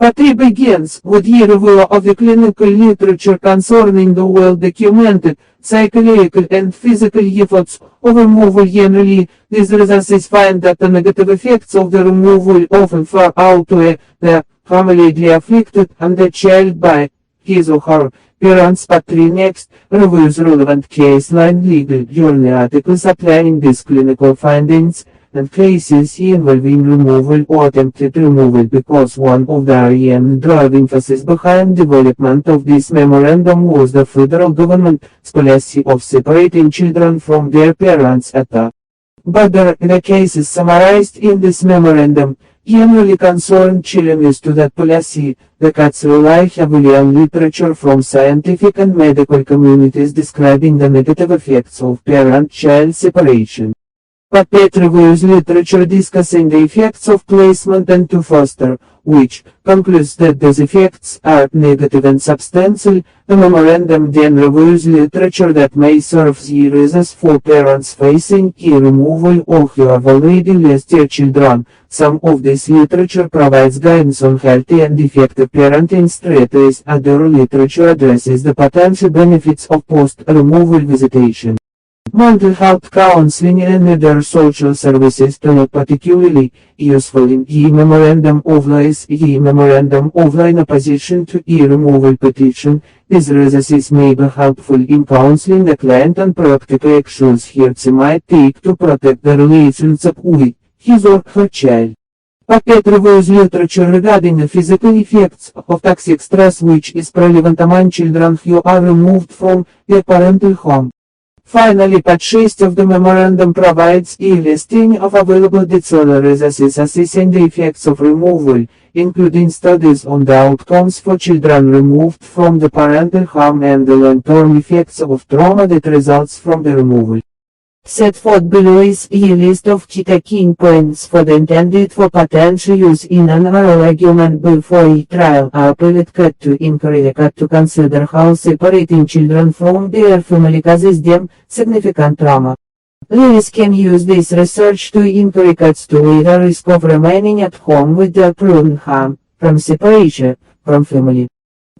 But he begins with a review of the clinical literature concerning the well-documented psychological and physical effects of removal generally. These resources find that the negative effects of the removal often far outweigh the family afflicted and the child by his or her parents. Patri next reviews relevant case line legal journal articles applying these clinical findings and cases involving removal or attempted removal, because one of the REM driving forces behind development of this memorandum was the federal government's policy of separating children from their parents at a. But the cases summarized in this memorandum generally concern challenges to that policy. The cuts rely heavily on literature from scientific and medical communities describing the negative effects of parent-child separation. Puppet reviews literature discussing the effects of placement and to foster, which concludes that those effects are negative and substantial. The memorandum then reviews literature that may serve as reasons for parents facing removal or who have already lost their children. Some of this literature provides guidance on healthy and effective parenting strategies. Other literature addresses the potential benefits of post-removal visitation. Mental health counseling and other social services are not particularly useful in the memorandum of law. The memorandum of law in opposition to a removal petition. These resources may be helpful in counseling the client on practical actions he might take to protect the relationship with his or her child. Puppet reviews literature regarding the physical effects of toxic stress, which is prevalent among children who are removed from their parental home. Finally, Part 6 of the memorandum provides a listing of available digital resources assessing the effects of removal, including studies on the outcomes for children removed from the parental home and the long-term effects of trauma that results from the removal. Set forth below is a list of key talking points for the intended for potential use in an oral argument before a trial. Appellate court to encourage the court to consider how separating children from their family causes them significant trauma. Lawyers can use this research to encourage courts to weigh the risk of remaining at home with their proven harm from separation from family.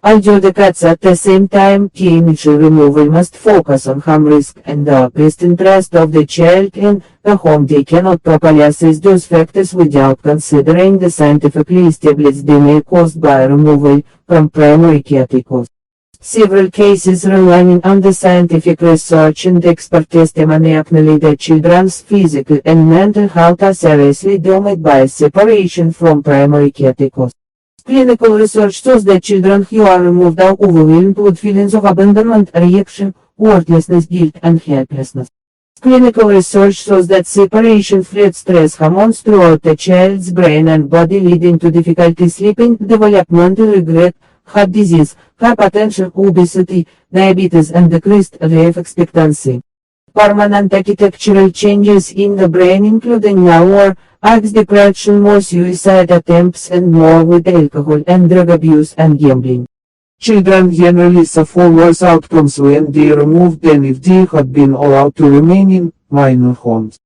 Although the cuts at the same time, the initial removal must focus on harm risk and the best interest of the child and the home. They cannot properly assess those factors without considering the scientifically established damage caused by removal from primary caretaker. Several cases relying on the scientific research and expert testimony acknowledge that children's physical and mental health are seriously damaged by separation from primary caretakers. Clinical research shows that children who are removed are overwhelmed with feelings of abandonment, rejection, worthlessness, guilt, and helplessness. Clinical research shows that separation threats stress hormones throughout the child's brain and body, leading to difficulty sleeping, developmental regret, heart disease, hypertension, obesity, diabetes, and decreased life expectancy. Permanent architectural changes in the brain, including lower acts, depression, more suicide attempts, and more with alcohol and drug abuse and gambling. Children generally suffer worse outcomes when they are removed than if they had been allowed to remain in minor homes.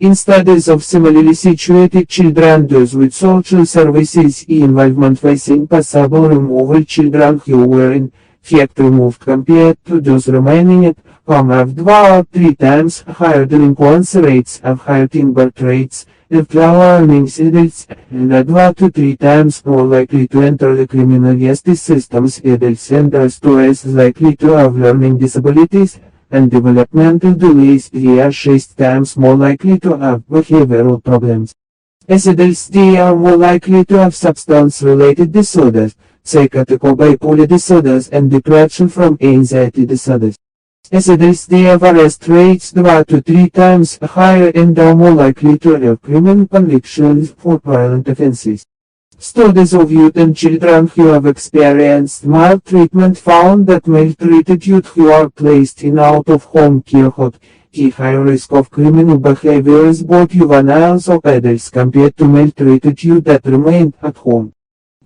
In studies of similarly situated children, those with social services involvement facing possible removal, children who were in fact removed compared to those remaining at home have 2 or 3 times higher delinquency rates, have higher teen birth rates, have lower earnings adults, and are 2 to 3 times more likely to enter the criminal justice systems. Adults and are twice likely to have learning disabilities and developmental delays. They are 6 times more likely to have behavioral problems. As adults, they are more likely to have substance-related disorders, psychotic or bipolar disorders, and depression from anxiety disorders. As adults, they have arrest rates 2 to 3 times higher and are more likely to have criminal convictions for violent offenses. Studies of youth and children who have experienced maltreatment found that maltreated youth who are placed in out-of-home care have a higher risk of criminal behavior as both juveniles or adults compared to maltreated youth that remained at home.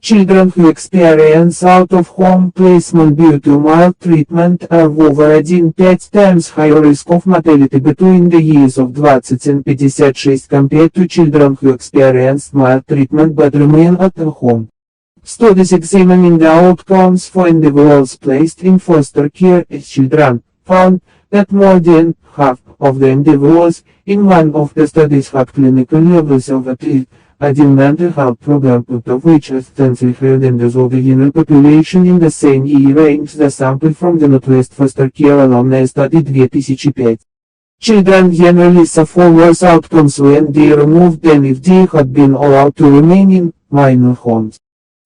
Children who experience out-of-home placement due to maltreatment have over 1.5 times higher risk of mortality between the years of 20 and 56 compared to children who experienced maltreatment but remain at home. Studies examining the outcomes for individuals placed in foster care as children found that more than half of the individuals in one of the studies had clinical levels of at least a mental health problem, out of which a substantially higher than those of the general population in the same year range. The sample from the Northwest Foster Care Alumni Study 2005. Children generally suffer worse outcomes when they are removed than if they had been allowed to remain in minor homes.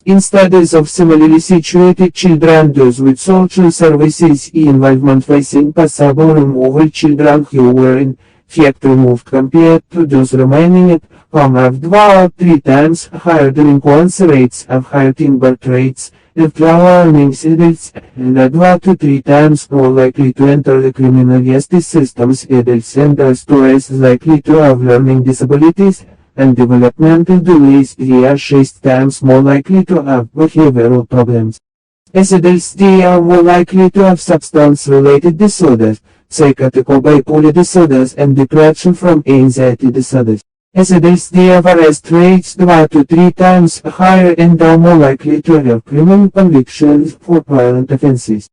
In studies of similarly situated children, those with social services involvement facing possible removal, children who were in fact removed compared to those remaining at home have 2 or 3 times higher delinquency rates, have higher teen birth rates, have lower earning adults, and are 2 to 3 times more likely to enter the criminal justice systems. Adults and are twice likely to have learning disabilities and developmental delays. They are 6 times more likely to have behavioral problems. As adults, they are more likely to have substance-related disorders, psychotic or bipolar disorders, and depression from anxiety disorders. As adults, they have arrest rates 2 to 3 times higher and are more likely to have criminal convictions for violent offenses.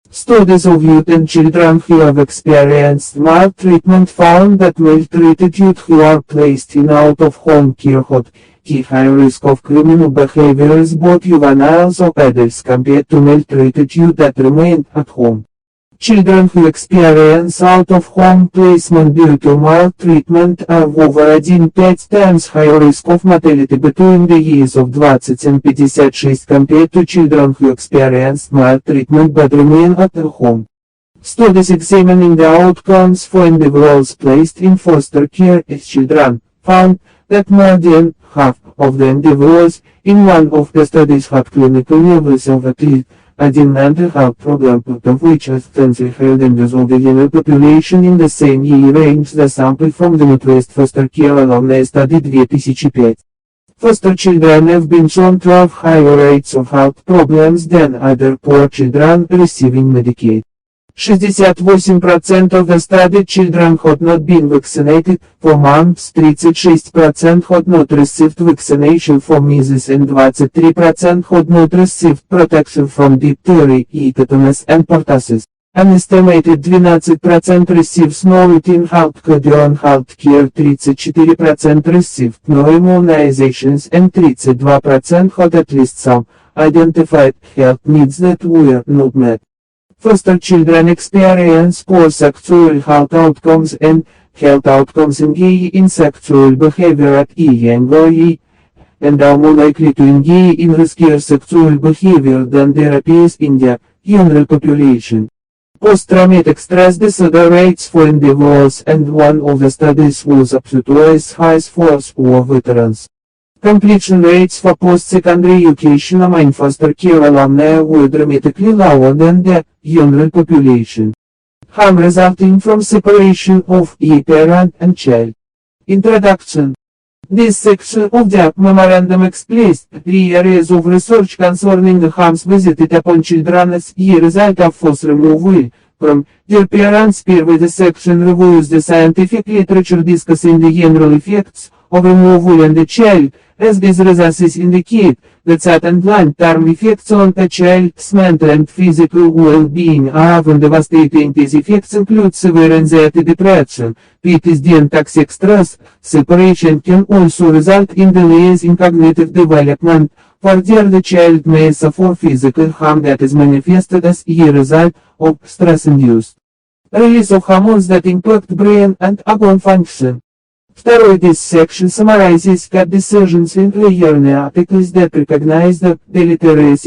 Studies of youth and children who have experienced maltreatment found that maltreated youth who are placed in out-of-home care had a higher risk of criminal behaviors, both juveniles or adults, compared to maltreated youth that remained at home. Children who experience out-of-home placement due to maltreatment have over 1.5 times higher risk of mortality between the ages of 20 and 56 compared to children who experience maltreatment but remain at their home. Studies examining the outcomes for individuals placed in foster care as children found that more than half of the individuals in one of the studies had clinical levels of at least a mental health problem, out of which a substantially higher than those of the general population in the same year range. The sample from the Northwest Foster Care Alumni Study 2005. Foster children have been shown to have higher rates of health problems than other poor children receiving Medicaid. 68% of the studied children had not been vaccinated for months, 36% had not received vaccination for measles, and 23% had not received protection from diphtheria, tetanus, and pertussis. An estimated 12% receives no routine healthcare during healthcare, 34% received no immunizations, and 32% had at least some identified health needs that were not met. Foster children experience poor sexual health outcomes and health outcomes engage in sexual behavior at a younger age, and are more likely to engage in riskier sexual behavior than their peers in the general population. Post-traumatic stress disorder rates for individuals, and one of the studies was up to twice high for war veterans. Completion rates for post-secondary education among foster care alumni were dramatically lower than the general population. Harm resulting from separation of a parent and child. Introduction. This section of the memorandum explains 3 areas of research concerning the harms visited upon children as a result of forced removal from their parents. The section reviews the scientific literature discussing the general effects of removal on the child, as these results indicate that certain long-term effects on the child's mental and physical well-being are often devastating. These effects include severe anxiety, depression, PTSD, and toxic stress. Separation can also result in delays in cognitive development. Further, the child may suffer physical harm that is manifested as a result of stress-induced release of hormones that impact brain and organ function. This section summarizes key decisions in early articles that recognize the deleterious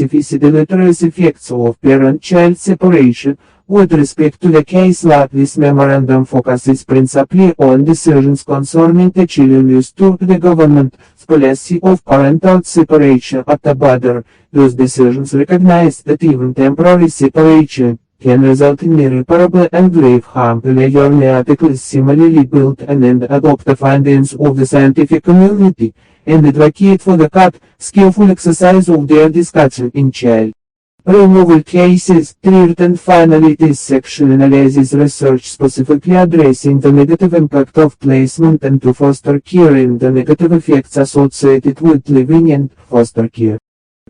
effects of parent-child separation. With respect to the case law, this memorandum focuses principally on decisions concerning the children used to the government's policy of parental separation at the border. Those decisions recognize that even temporary separation can result in irreparable and grave harm. The early articles similarly build and adopt the findings of the scientific community, and advocate for the skillful exercise of their discussion in child removal cases. And finally, this section analyzes research specifically addressing the negative impact of placement into foster care and the negative effects associated with living in foster care.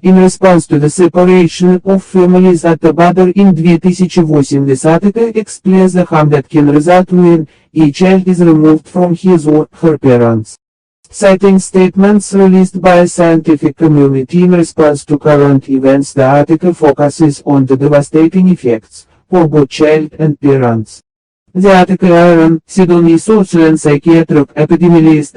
In response to the separation of families at the border in 2008 article explains the harm that can result when a child is removed from his or her parents. Citing statements released by a scientific community in response to current events, the article focuses on the devastating effects for both child and parents. The article Aaron Sidney, social and psychiatric epidemiologist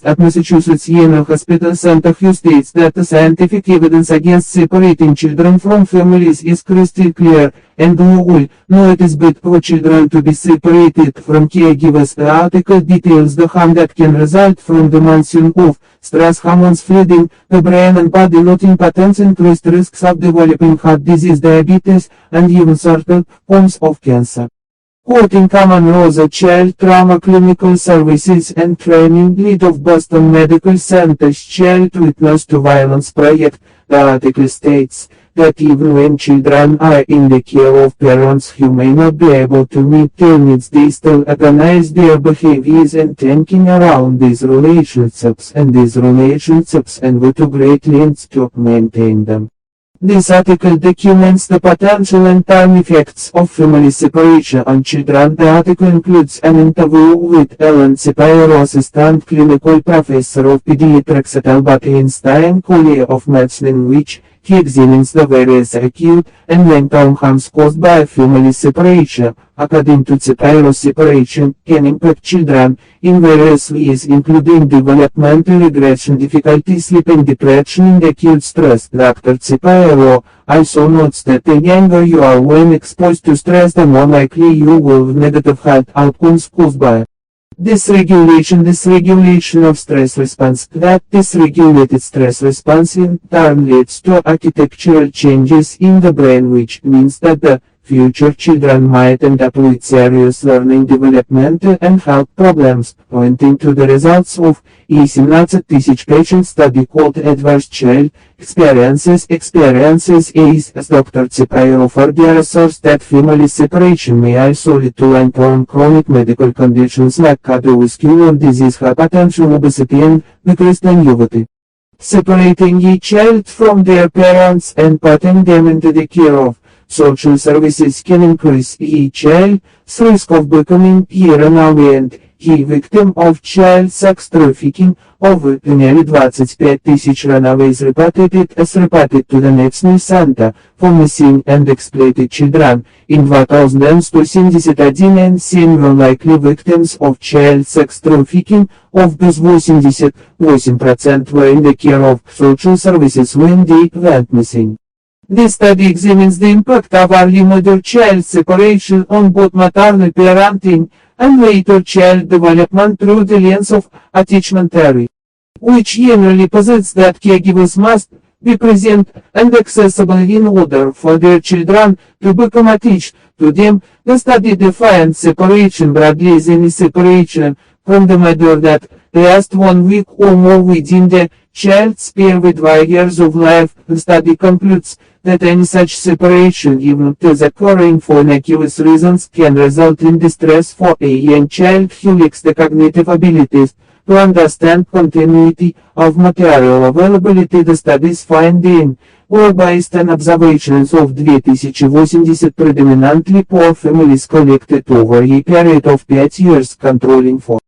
at Massachusetts General Hospital Center, who states that the scientific evidence against separating children from families is crystal clear, and we all know it is bad for children to be separated from caregivers. The article details the harm that can result from the monsoon of stress hormones flooding the brain and body, not impotence, increased risks of developing heart disease, diabetes, and even certain forms of cancer. Quoting Common Rosa Child Trauma Clinical Services and Training Lead of Boston Medical Center's Child Witness to Violence Project, the article states that even when children are in the care of parents who may not be able to meet their needs, they still organize their behaviors and thinking around these relationships and go to great lengths to maintain them. This article documents the potential and time effects of family separation on children. The article includes an interview with Ellen Shapiro, assistant clinical professor of pediatrics at Albert Einstein College of Medicine, in which he examines the various acute and long-term harms caused by family separation. According to Shapiro, separation can impact children in various ways, including developmental regression, difficulty sleeping, depression, and acute stress. Dr. Shapiro also notes that the younger you are when exposed to stress, the more likely you will have negative health outcomes caused by dysregulation of stress response. That dysregulated stress response in turn leads to architectural changes in the brain, which means that the future children might end up with serious learning, developmental, and health problems, pointing to the results of a 17-patient study called Adverse Child Experiences as Dr. Shapiro further asserts that family separation may also lead to long-term chronic medical conditions like cardiovascular disease, hypertension, obesity, and decreased longevity. Separating a child from their parents and putting them into the care of social services can increase a child's risk of becoming a runaway and a victim of child sex trafficking. Over nearly 25,000 runaways reported to the National Center for Missing and Exploited Children in 2071, and 7 were likely victims of child sex trafficking. Of those, 88% were in the care of social services when they went missing. This study examines the impact of early mother-child separation on both maternal parenting and later child development through the lens of attachment theory, which generally posits that caregivers must be present and accessible in order for their children to become attached to them. The study defines separation broadly as any separation from the mother that lasts 1 week or more within the child's period years of life. The study concludes that any such separation, even if occurring for innocuous reasons, can result in distress for a young child who lacks the cognitive abilities to understand continuity of material availability. The study's findings were based on observations of 2080 predominantly poor families collected over a period of 5 years, controlling for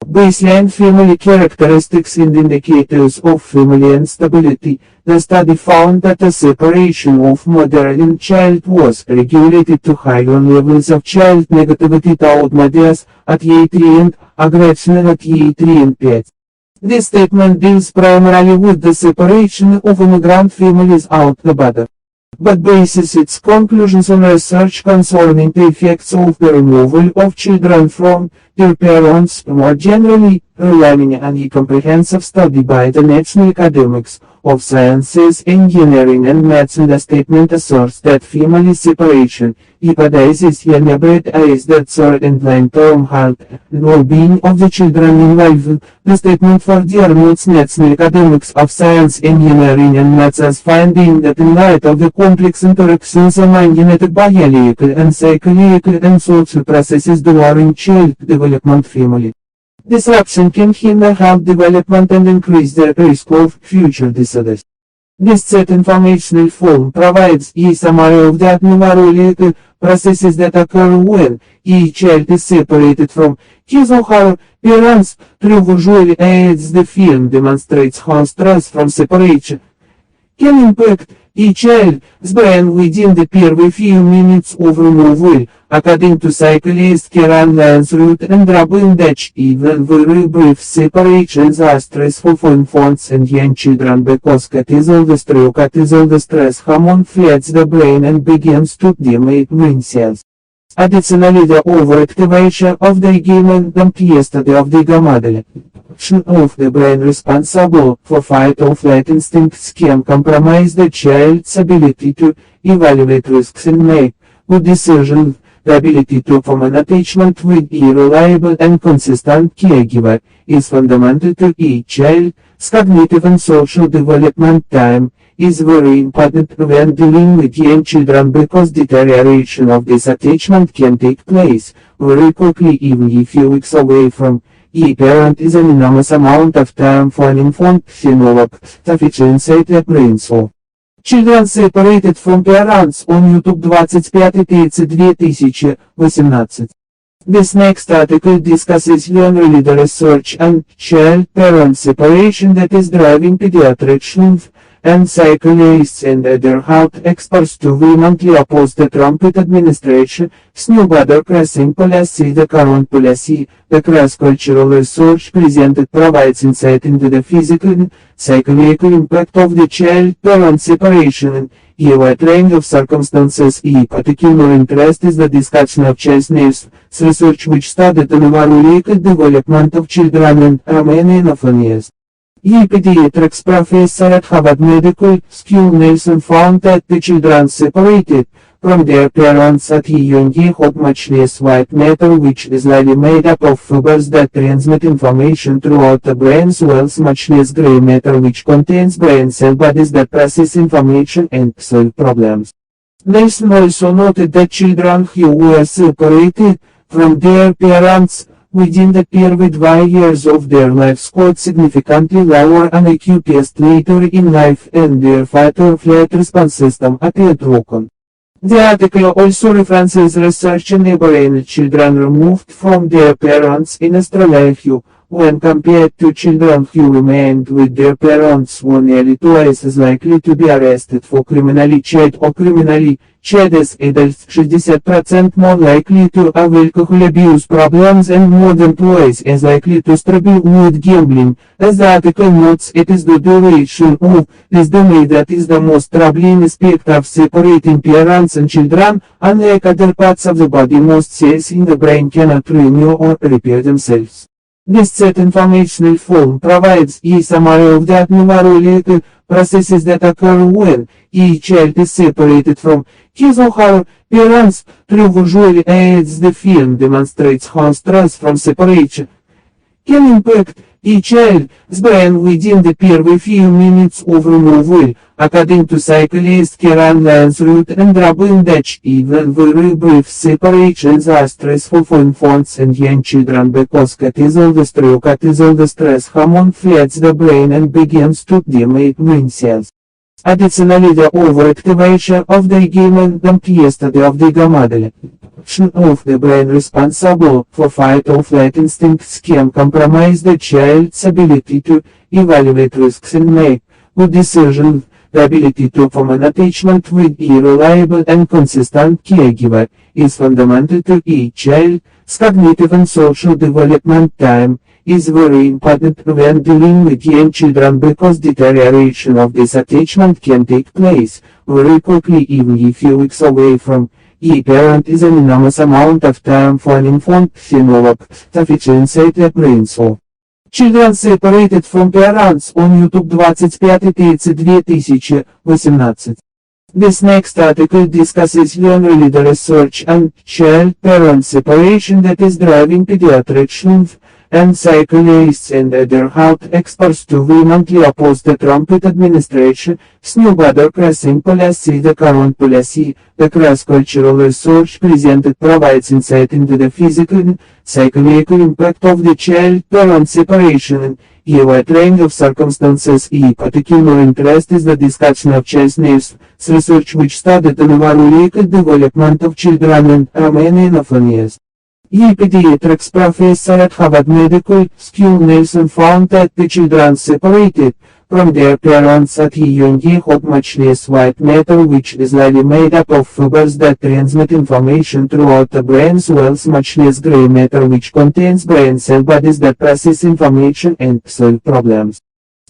baseline family characteristics and indicators of family instability. The study found that the separation of mother and child was regulated to higher levels of child negativity toward mothers at age 3 and aggression at age 3 and 5. This statement deals primarily with the separation of immigrant families out the border, but bases its conclusions on research concerning the effects of the removal of children from their parents. More generally, relying on a comprehensive study by the National Academies of Sciences, Engineering, and Medicine, the statement asserts that family separation jeopardizes the third and long-term health and well-being of the children involved. The statement further notes National Academies of Science, Engineering, and Medicine's finding that in light of the complex interactions among genetic, biological, and psychological and social processes during child development, family disruption can hinder health development and increase the risk of future disorders. This set informational form provides a summary of the abnormal processes that occur when a child is separated from his or her parents. Through visual aids, the film demonstrates how stress from separation can impact a child's brain within the first few minutes of removal. According to psychologist Karen Lansrud and Robin Dutch, even very brief separations are stressful for infants and young children because cortisol stress hormone floods the brain and begins to damage brain cells. Additionally, the overactivation of the yesterday of the gamma of the brain responsible for fight or flight instincts can compromise the child's ability to evaluate risks and make good decisions. The ability to form an attachment with a reliable and consistent caregiver is fundamental to each child's cognitive and social development. Time is very important when dealing with young children because deterioration of this attachment can take place very quickly. Even a few weeks away from a parent is an enormous amount of time for an infant. Develop sufficiency the brain so. Children separated from parents on YouTube 25/30/2018. This next article discusses learner the research on child-parent separation that is driving pediatricians and psychologists and other health experts to vehemently oppose the Trump administration's new border-crossing policy. The current policy, the cross-cultural research presented provides insight into the physical and psychological impact of the child-parent separation and a wide range of circumstances. A particular interest is the discussion of child needs research which studied the neurological development of children and Romanian orphanages. A pediatrics professor at Harvard Medical School Nelson found that the children separated from their parents at a young age had much less white matter, which is largely made up of fibers that transmit information throughout the brain's wells, much less gray matter, which contains brain cell bodies that process information and solve problems. Nelson also noted that children who were separated from their parents within the first 5 years of their lives scored significantly lower on IQ tests later in life and their fight or flight response system appeared broken. The article also references research on neighboring children removed from their parents in Australia who, when compared to children who remained with their parents, were nearly twice as likely to be arrested for criminally child or criminally child as adults, 60% more likely to have alcohol abuse problems and more than twice as likely to struggle with gambling. As the article notes, it is the duration of this delay that is the most troubling aspect of separating parents and children. Unlike other parts of the body, most cells in the brain cannot renew or repair themselves. This set informational form provides a summary of the abnormal processes that occur when a child is separated from his or her parents. Through visual aids, the film demonstrates how stress from separation can impact a child's brain within the first few minutes of removal. According to psychologist Karen Lansrud and Robin Dutch, even very brief separations are stressful for infants and young children because cortisol stress hormone floods the brain and begins to damage brain cells. Additionally, the overactivation of the yesterday of the gamma of the brain responsible for fight or flight instincts can compromise the child's ability to evaluate risks and make good decisions. The ability to form an attachment with a reliable and consistent caregiver is fundamental to each child's cognitive and social development. Time is very important when dealing with young children because deterioration of this attachment can take place very quickly. Even a few weeks away from a parent is an enormous amount of time for an infant. Develop sufficiency the brain so. Children separated from parents on YouTube 25/30/2018. This next article discusses learner research on child-parent separation that is driving pediatricians and psychologists and other health experts to vehemently oppose the Trump administration's new border crossing policy. The current policy, the cross-cultural research presented provides insight into the physical and psychological impact of the child-parent separation and a wide range of circumstances. A particular interest is the discussion of child needs research which studied the neurological development of children and Romanian orphanages. A pediatrics professor at Harvard Medical School Nelson found that the children separated from their parents at a young age had much less white matter, which is largely made up of fibers that transmit information throughout the brain's wells, much less gray matter, which contains brain cell bodies that process information and solve problems.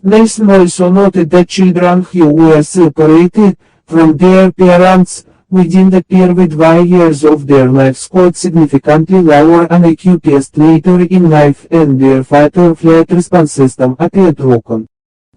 Nelson also noted that children who were separated from their parents within the period 5 years of their lives scored significantly lower an IQ test later in life, and their fight or flight response system appeared broken.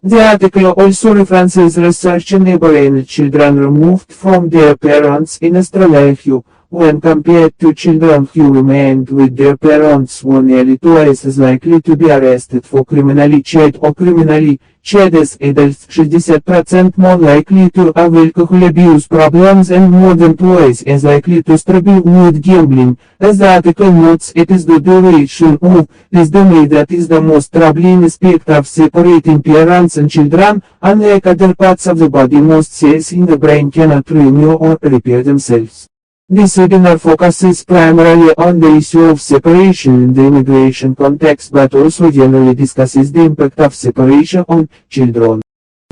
The article also references research enabling children removed from their parents in Australia who, when compared to children who remained with their parents, were nearly twice as likely to be arrested for criminally child or criminally child as adults, 60% more likely to have alcohol abuse problems and more than twice as likely to struggle with gambling. As the article notes, it is the duration of this delay that is the most troubling aspect of separating parents and children. Unlike other parts of the body, most cells in the brain cannot renew or repair themselves. This webinar focuses primarily on the issue of separation in the immigration context, but also generally discusses the impact of separation on children.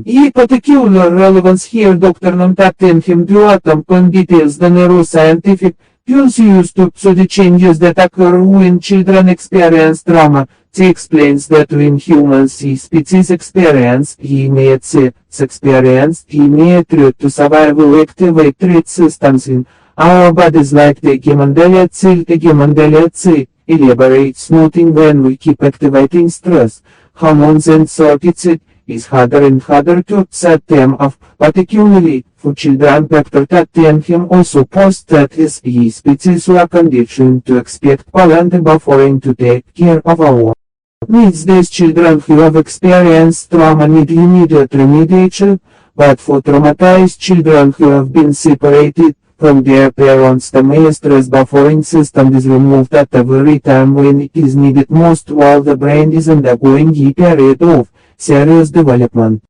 In particular relevance here, Dr. Namtatenhim Duatampan details the neuroscientific tools used to study changes that occur when children experience trauma. She explains that when humans see species experience immediate experience, immediate threat to survival activate threat systems in our bodies like the Gemandalia C elaborates, noting when we keep activating stress hormones and circuits, it is harder and harder to set them off, particularly for children. Dr. Tatenhim also posts that as a species we are conditioned to expect parent buffering to take care of our needs. These children who have experienced trauma need immediate remediation, but for traumatized children who have been separated from their parents, the main stress buffering system is removed at the very time when it is needed most, while the brain is undergoing a period of serious development.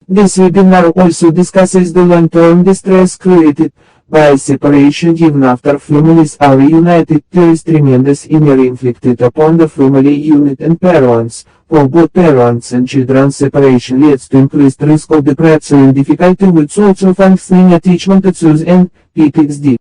This webinar also discusses the long-term distress created by separation even after families are reunited. There is tremendous injury inflicted upon the family unit and parents. For both parents and children, separation leads to increased risk of depression and difficulty with social functioning, attachment issues, and PTSD.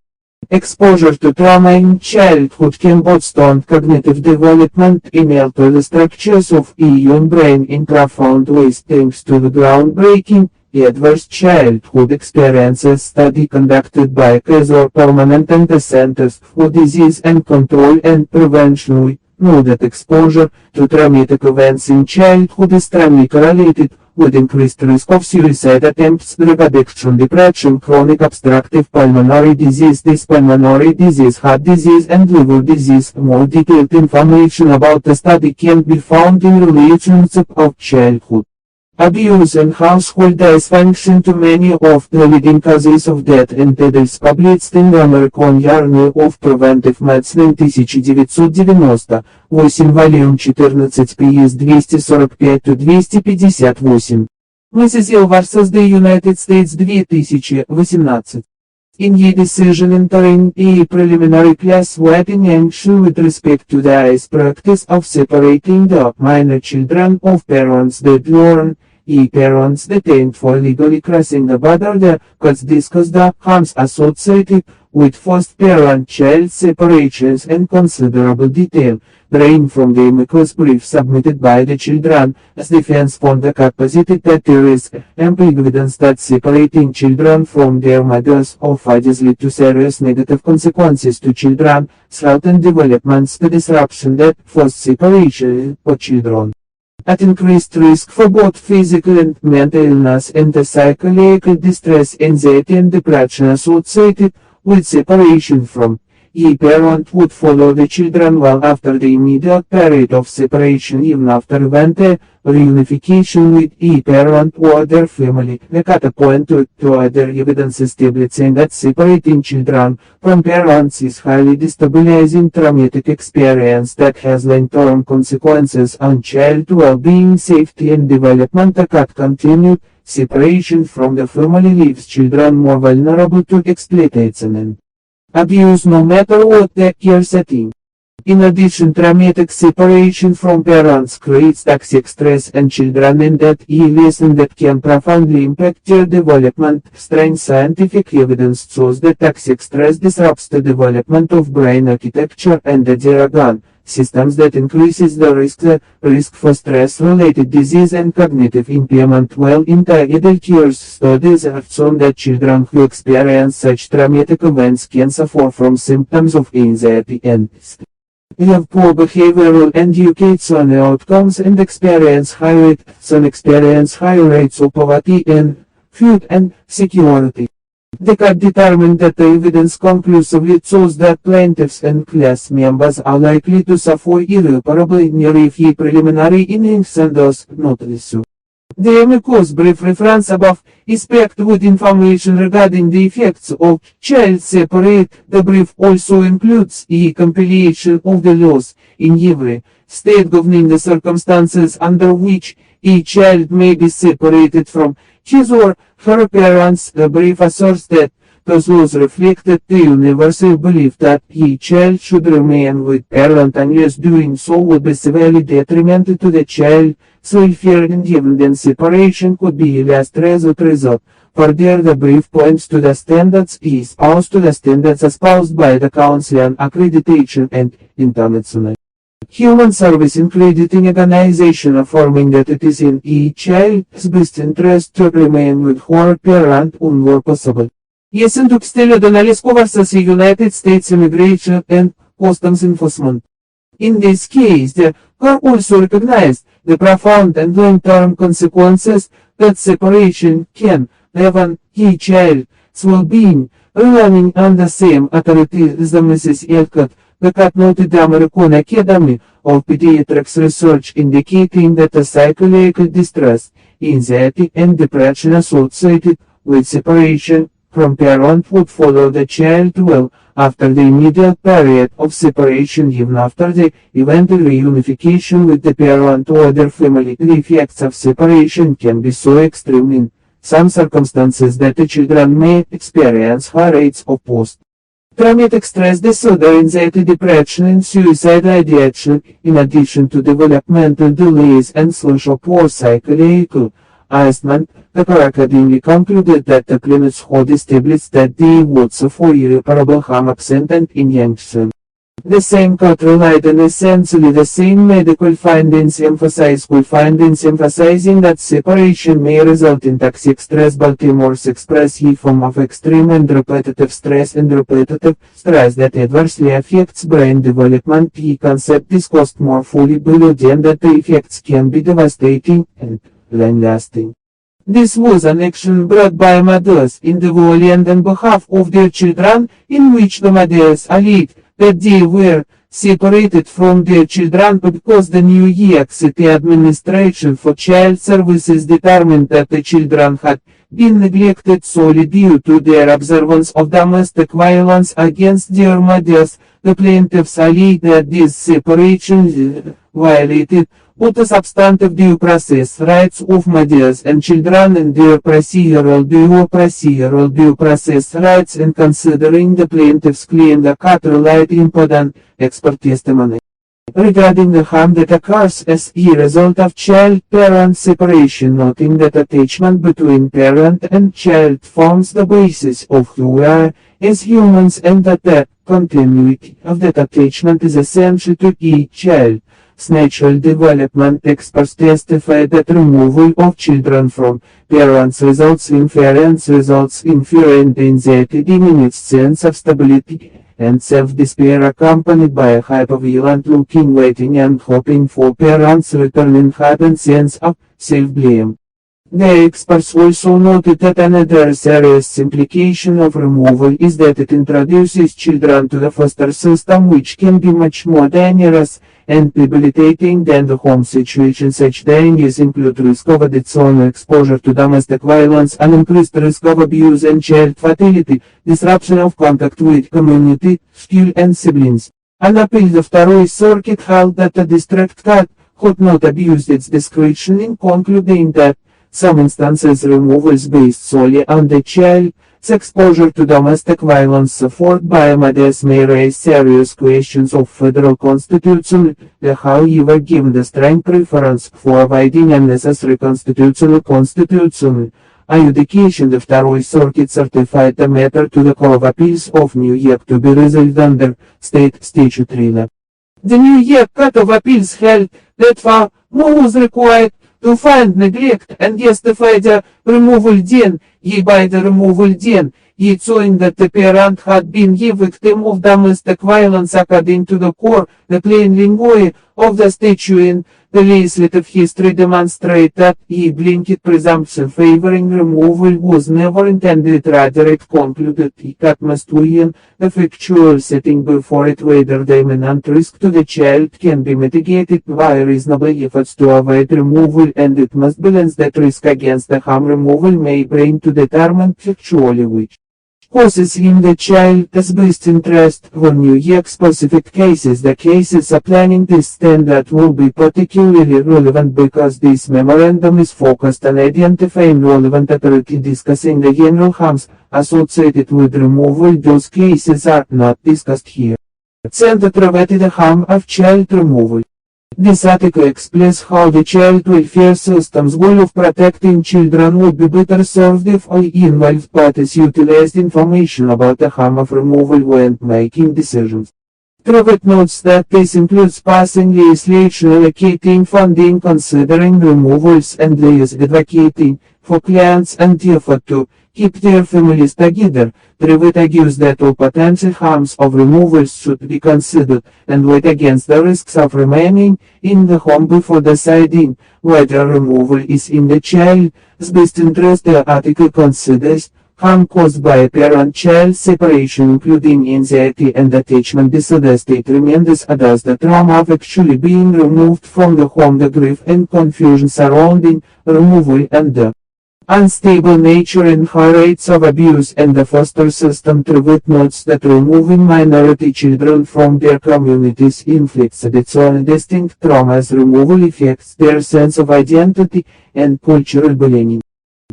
Exposure to trauma in childhood can both stunt cognitive development and alter the structures of a young brain in profound ways. Thanks to the groundbreaking Adverse Childhood Experiences study conducted by Kaiser Permanente and the Centers for Disease and Control and Prevention, we know that exposure to traumatic events in childhood is strongly correlated with increased risk of suicide attempts, drug addiction, depression, chronic obstructive pulmonary disease, pulmonary disease, heart disease, and liver disease. More detailed information about the study can be found in Relationship of Childhood Abuse and Household Dysfunction to many of the leading causes of death and deaths, published in the American Journal of Preventive Medicine 1998, volume 14, PS 245-258. Mrs. vs. the United States 2018. In a decision entering a preliminary class writing action with respect to the ICE practice of separating the minor children of parents that learn, parents detained for illegally crossing the border, the courts discussed the harms associated with forced parent-child separations in considerable detail, drawing from the amicus brief submitted by the children, as defense found the capacity that there is ample evidence that separating children from their mothers or fathers lead to serious negative consequences to children's health and development. The disruption that forced separation for children at increased risk for both physical and mental illness and the psychological distress, anxiety and depression associated with separation from a parent would follow the children well after the immediate period of separation even after event reunification with a parent or their family. The cat point to other evidence establishing that separating children from parents is highly destabilizing traumatic experience that has long-term consequences on child well-being, safety and development. The cat continued. Separation from the family leaves children more vulnerable to exploitation and abuse no matter what the care setting. In addition, traumatic separation from parents creates toxic stress in children and that a lesson that can profoundly impact their development. Strange scientific evidence shows that toxic stress disrupts the development of brain architecture and the organ systems that increases the risk for stress-related disease and cognitive impairment. While in the adult years, studies have shown that children who experience such traumatic events can suffer from symptoms of anxiety and have poor behavioral and educational outcomes and experience higher rates of poverty and food and security. The court determined that the evidence conclusively shows that plaintiffs and class members are likely to suffer irreparably if a preliminary innings and thus not issue. The amicus brief reference above is packed with information regarding the effects of child separate. The brief also includes a compilation of the laws in every state governing the circumstances under which a child may be separated from his or her parents. The brief asserts that those laws reflected the universal belief that a child should remain with parent unless doing so would be severely detrimental to the child's welfare and even then separation could be a last resort. Further, the brief points to the standards espoused by the Council on Accreditation and International Human Service Accrediting Organization, affirming that it is in a child's best interest to remain with her parent where possible. Yes, and still the analysis versus United States Immigration and Customs Enforcement. In this case, the court also recognized the profound and long-term consequences that separation can have on a child's well-being, relying on the same authority as the Mrs. Elcott. The court noted the American Academy of Pediatrics research indicating that the psychological distress, anxiety, and depression associated with separation from parent would follow the child well after the immediate period of separation even after the eventual reunification with the parent or their family. The effects of separation can be so extreme in some circumstances that the children may experience high rates of post-traumatic stress disorder, anxiety, depression, and suicidal ideation, in addition to developmental delays and social poor psychological assessment. The academy concluded that the plaintiffs had established that they would suffer irreparable harm absent an injunction. The same court relied on essentially the same medical findings, emphasizing that separation may result in toxic stress. Baltimore's express a form of extreme and repetitive stress that adversely affects brain development. The concept discussed more fully below, and that the effects can be devastating and long-lasting. This was an action brought by mothers individually and on behalf of their children, in which the mothers alleged that they were separated from their children because the New York City Administration for Child Services determined that the children had been neglected solely due to their observance of domestic violence against their mothers. The plaintiffs alleged that these separations violated both the substantive due process rights of mothers and children and their procedural due process rights. In considering the plaintiff's claim, the court relied on important expert testimony regarding the harm that occurs as a result of child-parent separation, noting that attachment between parent and child forms the basis of who we are as humans and that the continuity of that attachment is essential to each child's natural development. Experts testified that removal of children from parents results in fear and anxiety, diminished sense of stability, and self-despair accompanied by a hypervigilant looking, waiting and hoping for parents' return and heightened sense of self-blame. The experts also noted that another serious implication of removal is that it introduces children to the foster system, which can be much more dangerous and debilitating than the home situation. Such dangers include risk of additional exposure to domestic violence, an increased risk of abuse and child fatality, disruption of contact with community, school and siblings. An appeal the Второй Circuit held that the district court could not abuse its discretion in concluding that some instances removals based solely on the child's exposure to domestic violence suffered by mothers may raise serious questions of federal constitutionality. However, given the strong preference for avoiding unnecessary constitutional adjudication, the Второй Circuit certified the matter to the Court of Appeals of New York to be resolved under state statutory law. The New York Court of Appeals held that for was required to find neglect and justify the removal then, by the removal then, showing that the parent had been a victim of domestic violence according to the court. The plain language of the statute and the legislative history demonstrate that a blanket presumption favoring removal was never intended. Rather, it concluded the court must weigh in the factual setting before it whether the imminent risk to the child can be mitigated by reasonable efforts to avoid removal, and it must balance that risk against the harm removal may bring to determine factually which causes in the child's best interest. For New York specific cases, the cases applying this standard will be particularly relevant because this memorandum is focused on identifying relevant authority discussing the general harms associated with removal. Those cases are not discussed here. Center treated the harm of child removal. This article explains how the child welfare system's goal of protecting children would be better served if all involved parties utilized information about the harm of removal when making decisions. Trevet notes that this includes passing legislation allocating funding, considering removals, and advocating for clients and the effort to keep their families together. Trevet argues that all potential harms of removals should be considered and weighed against the risks of remaining in the home before deciding whether removal is in the child's best interest. The article considers harm caused by a parent-child separation, including anxiety and attachment disorder, tremendous others, the trauma of actually being removed from the home, the grief and confusion surrounding removal, and the unstable nature and high rates of abuse and the foster system. Trevet notes that removing minority children from their communities inflicts its own distinct traumas. Removal affects their sense of identity and cultural belonging.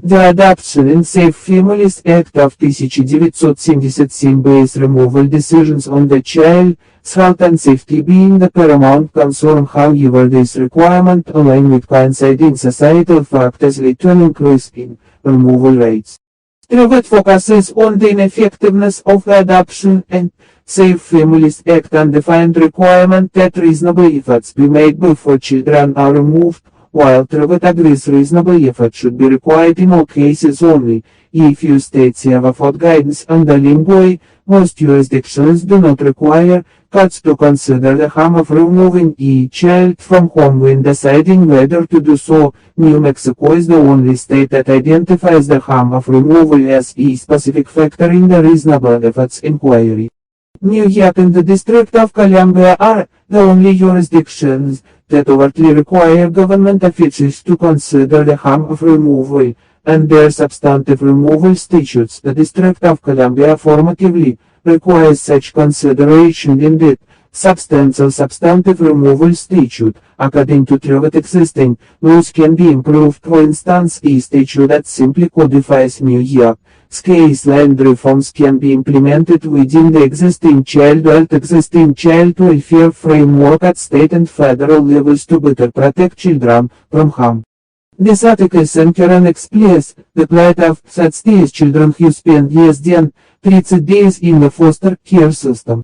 The Adoption and Safe Families Act of 1977 based removal decisions on the child's health and safety being the paramount concern. However, this requirement, along with coinciding societal factors, led to an increase in removal rates. Trevet focuses on the ineffectiveness of the Adoption and Safe Families Act and defined requirement that reasonable efforts be made before children are removed. While Trevet agrees reasonable effort should be required in all cases only, a few states have offered guidance on the language. Most jurisdictions do not require courts to consider the harm of removing a child from home when deciding whether to do so. New Mexico is the only state that identifies the harm of removal as a specific factor in the reasonable efforts inquiry. New York and the District of Columbia are the only jurisdictions that overtly require government officials to consider the harm of removal, and their substantive removal statutes. The District of Columbia affirmatively requires such consideration in the substantive removal statute. According to Trevet, existing laws can be improved. For instance, a statute that simply codifies New York's case law and reforms can be implemented within the existing child welfare framework at state and federal levels to better protect children from harm. This article centers explains the plight of such children who spend less than 30 days in the foster care system.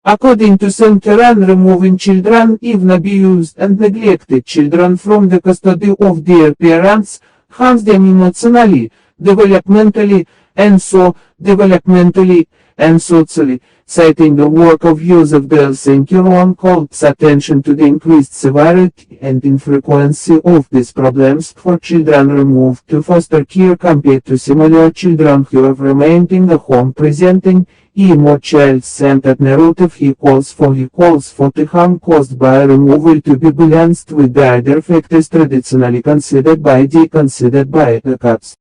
According to Centeran, removing children, even abused and neglected children, from the custody of their parents harms them emotionally, developmentally, and socially. citing the work of Joseph Bell Cinqueron calls attention to the increased severity and infrequency of these problems for children removed to foster care compared to similar children who have remained in the home presenting a more child-centered narrative. He calls for the harm caused by removal to be balanced with the other factors traditionally considered by the courts.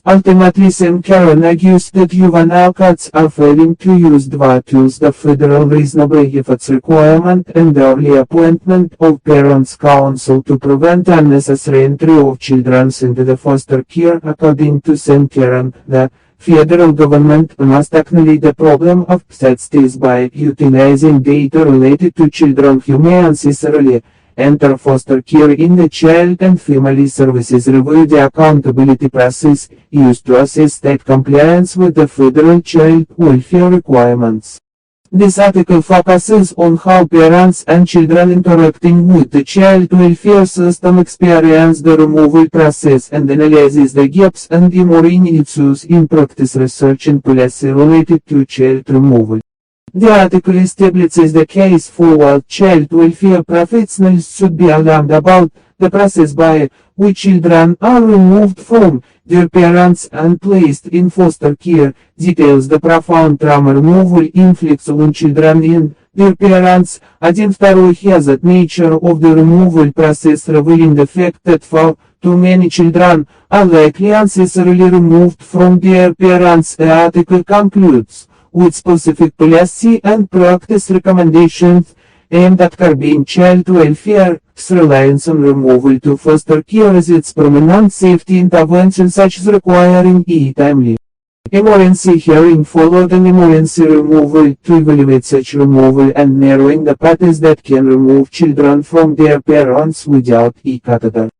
Ultimately, Cinqueron argues that juvenile courts are failing to use the tools the federal reasonable efforts requirement and the early appointment of parents' counsel to prevent unnecessary entry of children into the foster care. According to Cinqueron, the federal government must acknowledge the problem of states by utilizing data related to children who may unnecessarily enter foster care in the Child and Family Services review the accountability process used to assess state compliance with the federal child welfare requirements. This article focuses on how parents and children interacting with the child welfare system experience the removal process and analyzes the gaps and the more issues in practice research and policy related to child removal. The article establishes the case for why child welfare professionals should be alarmed about the process by which children are removed from their parents and placed in foster care, details the profound trauma removal inflicts on children and their parents. 1.2 Hazard nature of the removal process revealing the fact that far too many children are likely unnecessarily removed from their parents. The article concludes with specific policy and practice recommendations aimed at curbing child welfare. Reliance on removal to foster care as its permanent safety intervention such as requiring a timely emergency hearing followed an emergency removal to evaluate such removal and narrowing the paths that can remove children from their parents without a catheter.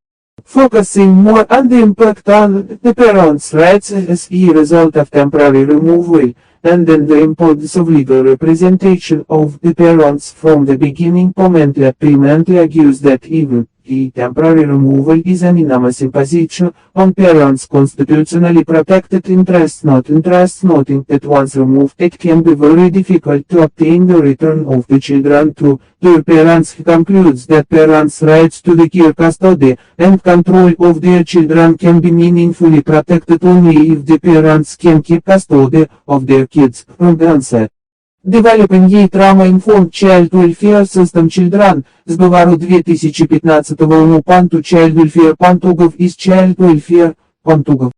Focusing more on the impact on the parents' rights as a result of temporary removal, and then the importance of legal representation of the parents from the beginning. Permanently argues that even a temporary removal is an enormous imposition on parents' constitutionally protected interests, noting that once removed it can be very difficult to obtain the return of the children to their parents. He concludes that parents' rights to the care, custody, and control of their children can be meaningfully protected only if the parents can keep custody of their kids from the onset. Developing a trauma-informed child welfare system. Children, с Бавару 2015 Панту Child Welfare Пантугов is Child Welfare Пантугов.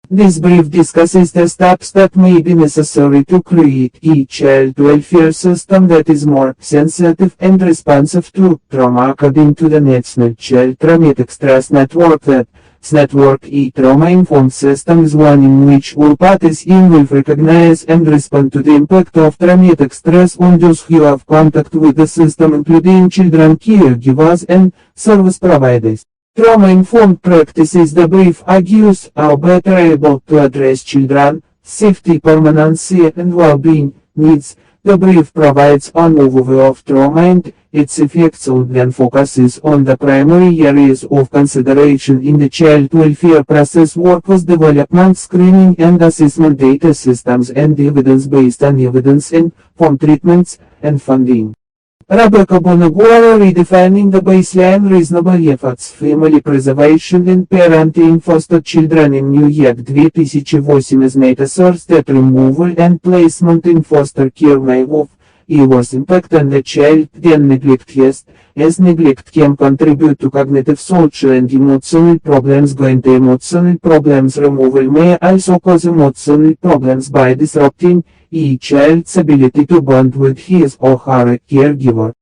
This brief discusses the steps that may be necessary to create a child welfare system that is more sensitive and responsive to trauma. According to the National Child Traumatic Stress Network, a trauma-informed system is one in which all parties involved recognize and respond to the impact of traumatic stress on those who have contact with the system, including children, caregivers, and service providers. Trauma-informed practices, the brief argues, are better able to address children's safety, permanency, and well-being needs. The brief provides an overview of trauma and its effects and focuses on the primary areas of consideration in the child welfare process: workforce development, screening and assessment, data systems, and evidence based on evidence-informed treatments and funding. Rebecca Bonagora, redefining the baseline reasonable efforts, family preservation and parenting foster children in New York 2008 asserts that removal and placement in foster care may have a worse impact on the child than neglect has, as neglect can contribute to cognitive, social and emotional problems. Going to emotional problems, removal may also cause emotional problems by disrupting a child's ability to bond with his or her caregiver.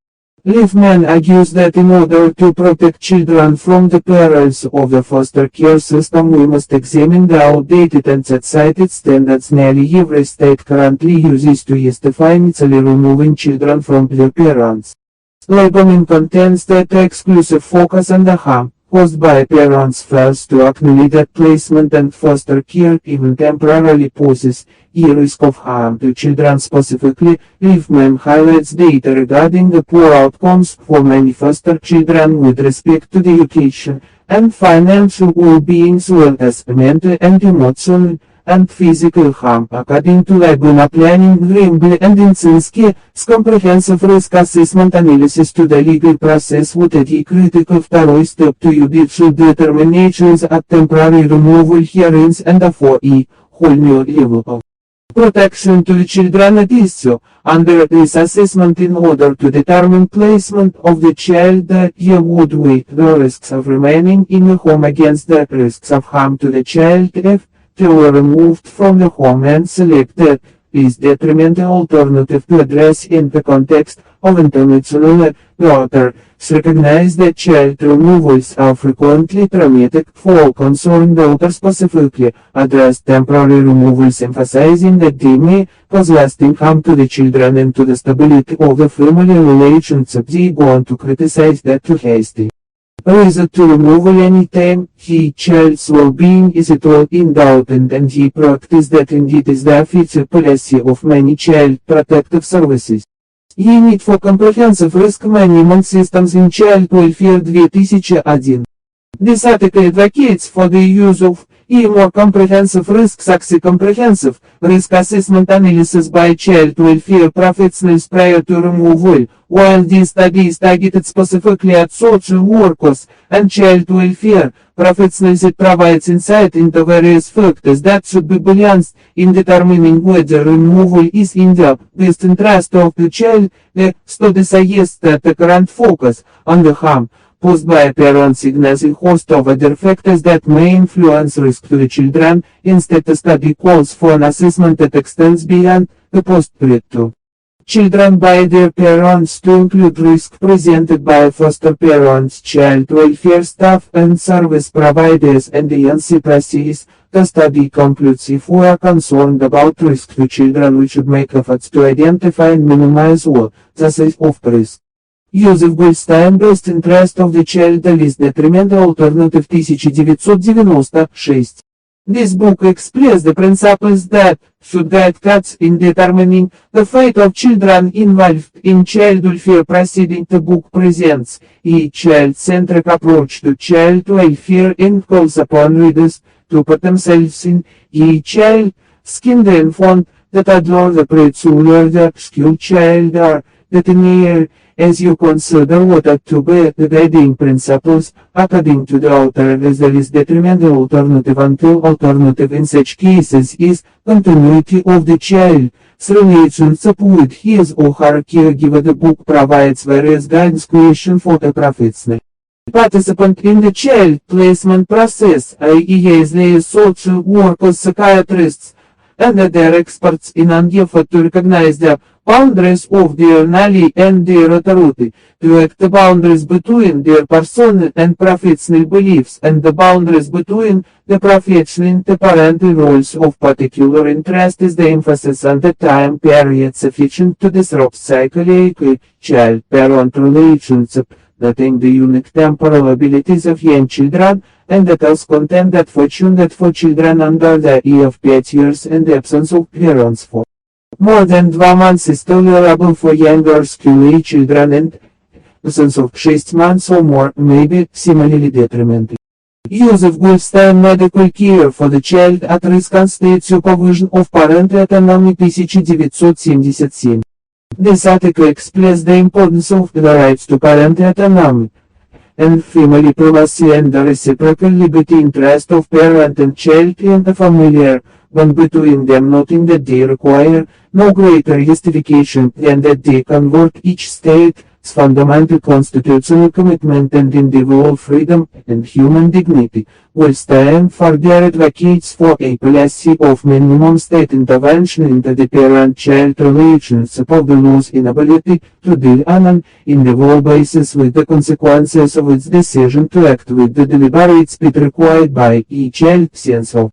Liefman argues that in order to protect children from the perils of the foster care system, we must examine the outdated and short-sighted standards nearly every state currently uses to justify initially removing children from their parents. Lieberman contends that the exclusive focus on the harm caused by parents fails to acknowledge that placement and foster care even temporarily poses a risk of harm to children. Specifically, Liefman highlights data regarding the poor outcomes for many foster children with respect to the education and financial well-being, as well as mental and emotional and physical harm. According to Laguna Planning, Grimble and Insinski, comprehensive risk assessment analysis to the legal process would be critical второй step to judicial determinations at temporary removal hearings and for a whole new level of protection to the children at issue. Under this assessment, in order to determine placement of the child, you would weigh the risks of remaining in the home against the risks of harm to the child if they were removed from the home and select the least detrimental alternative to address in the context of international law. Recognize that child removals are frequently traumatic for all concerned. Author specifically address temporary removals, emphasizing that they may cause lasting harm to the children and to the stability of the family relationship. They go on to criticize that too hasty resort to removal anytime the child's well-being is at all in doubt, and he practice that indeed is the official policy of many child protective services. Ye need for comprehensive risk management systems in child welfare 2001. This article advocates for the use of a more comprehensive risk comprehensive risk assessment analysis by child welfare professionals prior to removal, while this study is targeted specifically at social workers and child welfare professionals. It provides insight into various factors that should be balanced in determining whether removal is in the best interest of the child. The study suggests that the current focus on the harm posed by parents ignores a host of other factors that may influence risk to the children. Instead, the study calls for an assessment that extends beyond the post-birth to children by their parents to include risk presented by foster parents, child welfare staff, and service providers and agencies. The study concludes if we are concerned about risk to children, we should make efforts to identify and minimize all the size of risk. Юзеф Гольштайн, Best Interest of the Child, The Least Detrimental Alternative, 1996. This book explains the principles that should guide courts in determining the fate of children involved in child welfare proceedings. The book presents a child-centric approach to child welfare and calls upon readers to put themselves in a child skin. The infant, the toddler, the preschooler, the school child, or the teenager, as you consider what ought to be the guiding principles. According to the author, the least detrimental alternative until alternative in such cases is continuity of the child's relationship with his or her caregiver. The book provides various guidance questions for the professional participant in the child placement process, i.e. social workers, psychiatrists, and other experts, in an effort to recognize the boundaries of their knowledge and their authority, to act the boundaries between their personal and professional beliefs, and the boundaries between the professional and the parental roles. Of particular interest is the emphasis on the time period sufficient to disrupt psychological child-parent relationship, noting the unique temporal abilities of young children, and the tells content that fortunate for children under the age of 5 years and the absence of parents for more than 2 months is tolerable for younger school-age children, and absence of 6 months or more may be similarly detrimental. Use of Goldstein medical care for the child at risk and state supervision of parental autonomy, 1977. This article explains the importance of the rights to parental autonomy and family privacy and the reciprocal liberty interest of parent and child and the familiar bond between them, noting that they require no greater justification than that they convert each state's fundamental constitutional commitment and individual freedom and human dignity. Goldstein further advocates for a policy of minimum state intervention into the parent-child relationship of the law's inability to deal on an individual basis with the consequences of its decision to act with the deliberate speed required by a child's sense of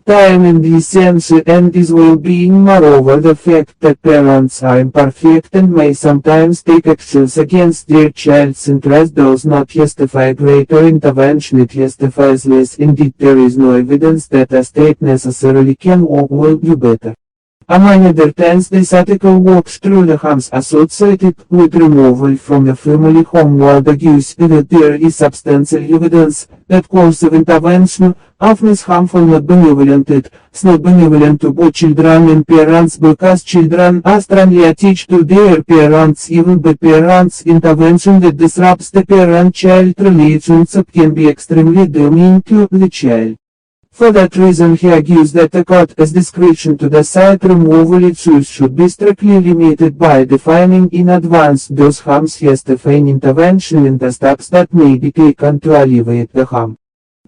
time and decency and his well-being. Moreover, the fact that parents are imperfect and may sometimes take actions against their child's interest does not justify greater intervention. It justifies less. Indeed, there is no evidence that a state necessarily can or will do better Among other things, this article walks through the harms associated with removal from the family home while argues that there is substantial evidence that course of intervention often is harmful not benevolent. It's not benevolent to both children and parents because children are strongly attached to their parents. Even by parents' intervention that disrupts the parent-child relationship can be extremely damaging to the child. For that reason he argues that the court has discretion to decide removal issues should be strictly limited by defining in advance those harms justifying intervention and the steps that may be taken to alleviate the harm.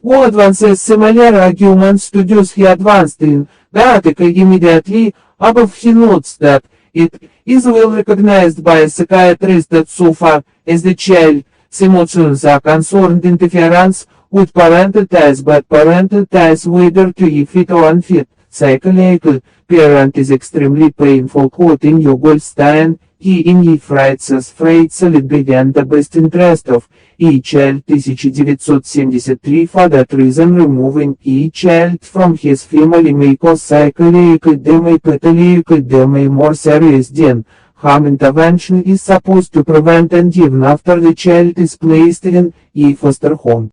Who advances similar arguments to those he advanced in the article immediately above. He notes that it is well recognized by psychiatrists that so far as the child's emotions are concerned, interference with parental ties, but parental ties whether to fit or unfit, psychological parent is extremely painful. Quoting Goldstein, he in If writes as solid began the best interest of each child 1973. For that reason removing each child from his family may cause psychological damage, pathological damage more serious than harm. Intervention is supposed to prevent and even after the child is placed in a foster home.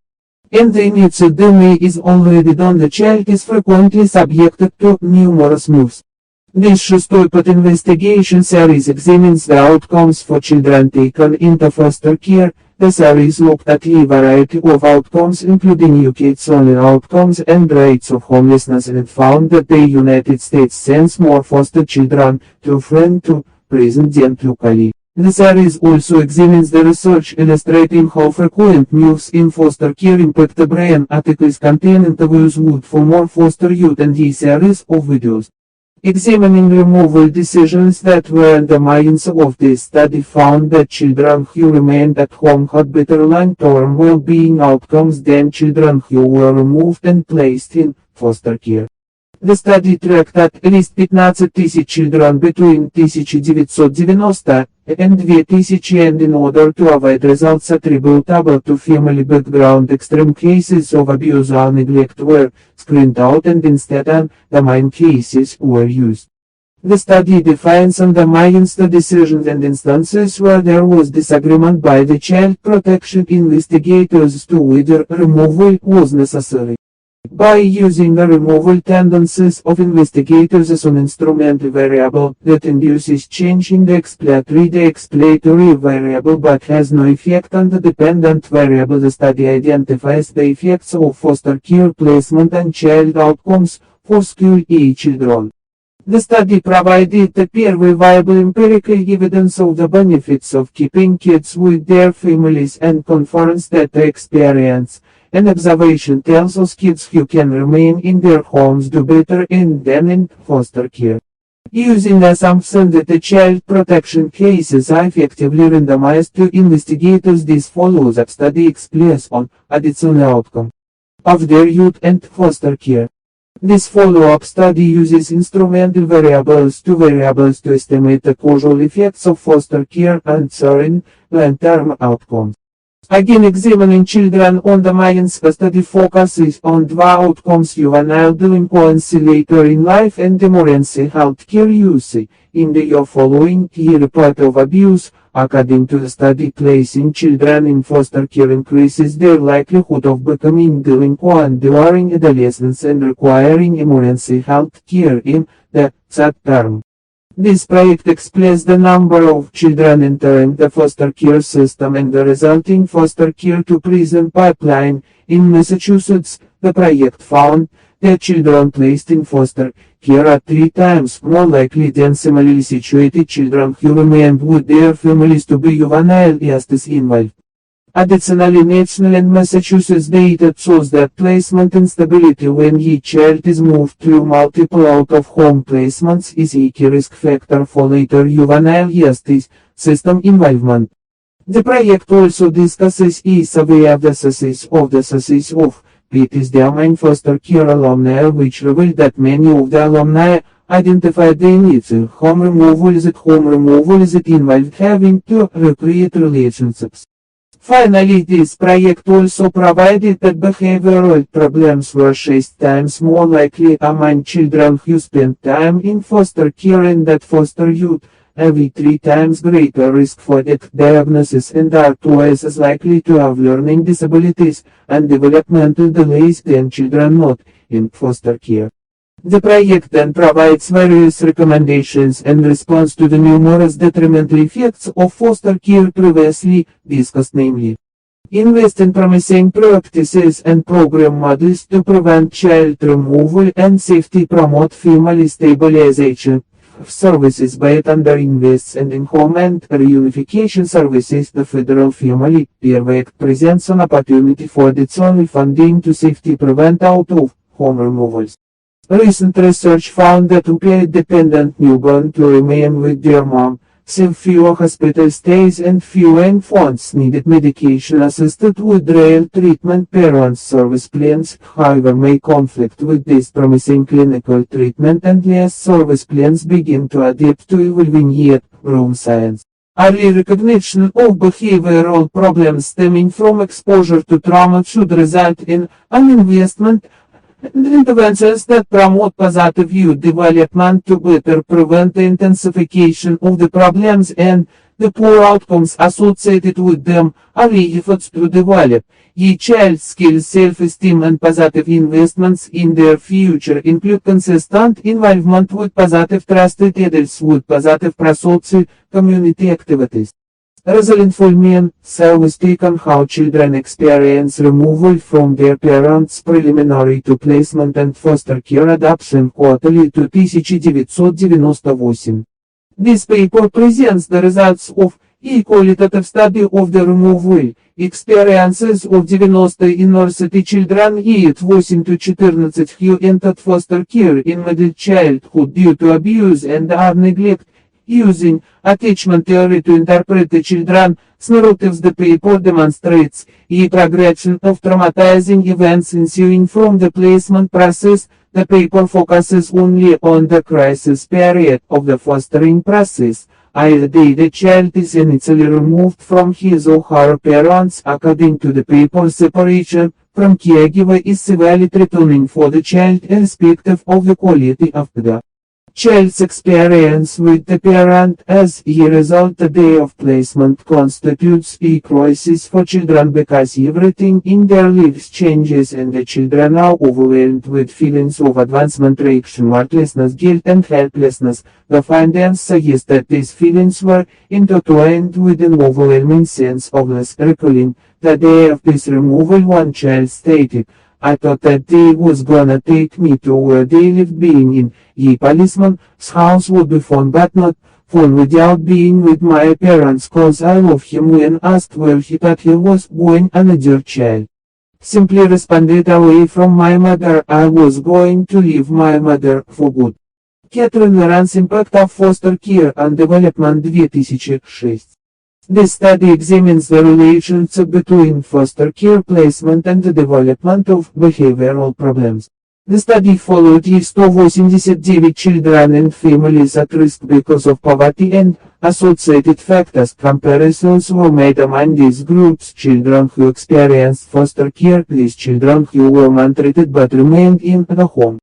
And the initial damage is already done. The child is frequently subjected to numerous moves. This Shostopet investigation series examines the outcomes for children taken into foster care. The series looked at a variety of outcomes including educational outcomes and rates of homelessness and found that the United States sends more foster children to prison than locally. The series also examines the research illustrating how frequent moves in foster care impact the brain. Articles contain interviews with former foster youth and a series of videos examining removal decisions that were in the minds of the study found that children who remained at home had better long-term well-being outcomes than children who were removed and placed in foster care. The study tracked at least 15,000 children between 1990 and 2000 and in order to avoid results attributable to family background, extreme cases of abuse or neglect were screened out and instead anonymized cases were used. The study defines and undermines the decisions and instances where there was disagreement by the child protection investigators as to whether removal was necessary. By using the removal tendencies of investigators as an instrumental variable that induces change in the explanatory variable but has no effect on the dependent variable, the study identifies the effects of foster care placement and child outcomes for school-age children. The study provided the peer viable empirical evidence of the benefits of keeping kids with their families and confirms that the experience and observation tells us kids who can remain in their homes do better than in foster care. Using the assumption that the child protection cases are effectively randomized to investigators, this follows-up study explains on additional outcome of their youth and foster care. This follow-up study uses instrumental variables to estimate the causal effects of foster care and certain long-term outcomes. Again, examining children on the minds, the study focuses on two outcomes: juvenile delinquency later in life and emergency health care use. In the year following a report of abuse, according to the study, placing children in foster care increases their likelihood of becoming delinquent during adolescence and requiring emergency health care in the short term. This project explains the number of children entering the foster care system and the resulting foster care to prison pipeline. In Massachusetts, the project found that children placed in foster care are 3 times more likely than similarly situated children who remained with their families to be juvenile justice involved. Additionally, national and Massachusetts data shows that placement instability when a child is moved to multiple out-of-home placements is a key risk factor for later juvenile justice system involvement. The project also discusses a survey of the success of PTSD among foster care alumni, which revealed that many of the alumni identified the needs. Home removal is it involved having to recreate relationships. Finally, this project also provided that behavioral problems were 6 times more likely among children who spent time in foster care and that foster youth, having 3 times greater risk for that diagnosis and are twice as likely to have learning disabilities and developmental delays than children not in foster care. The project then provides various recommendations in response to the numerous detrimental effects of foster care previously discussed, namely, invest in promising practices and program models to prevent child removal and safety, promote family stabilization services by it underinvests and in home and reunification services. The Federal Family Care Act presents an opportunity for its only funding to safety prevent out of home removals. Recent research found that opioid-dependent newborns to remain with their mom, save fewer hospital stays and fewer infants needed medication-assisted withdrawal treatment. Parents' service plans, however, may conflict with this promising clinical treatment unless service plans begin to adapt to evolving yet growing science. Early recognition of behavioral problems stemming from exposure to trauma should result in an investment and interventions that promote positive youth development to better prevent the intensification of the problems and the poor outcomes associated with them. Early efforts to develop a child's skills, self-esteem and positive investments in their future include consistent involvement with positive trusted adults with positive pro-social community activities. Resilient men service taken how children experience removal from their parents preliminary to placement and foster care adoption quarterly to 1998. This paper presents the results of a qualitative study of the removal experiences of 90 inner-city children aged 8 to 14 who entered foster care in middle childhood due to abuse and or neglect. Using attachment theory to interpret the children's narratives, the paper demonstrates a progression of traumatizing events ensuing from the placement process. The paper focuses only on the crisis period of the fostering process, i.e. the child is initially removed from his or her parents. According to the paper, separation from caregiver is severely threatening for the child irrespective of the quality of the child's experience with the parent. As a result, the day of placement constitutes a crisis for children because everything in their lives changes and the children are overwhelmed with feelings of advancement, reaction, worthlessness, guilt and helplessness. The findings suggest that these feelings were intertwined with an overwhelming sense of loss. Recalling the day of this removal, one child stated, "I thought that they was gonna take me to where they lived. Being in a policeman's house would be fun, but not fun without being with my parents, cause I love him." When asked where he thought he was going, another child simply responded, "Away from my mother. I was going to leave my mother for good." Catherine Lawrence, Impact of Foster Care on Development, 2006. This study examines the relationship between foster care placement and the development of behavioral problems. The study followed 189 children and families at risk because of poverty and associated factors. Comparisons were made among these groups: children who experienced foster care, these children who were maltreated but remained in the home,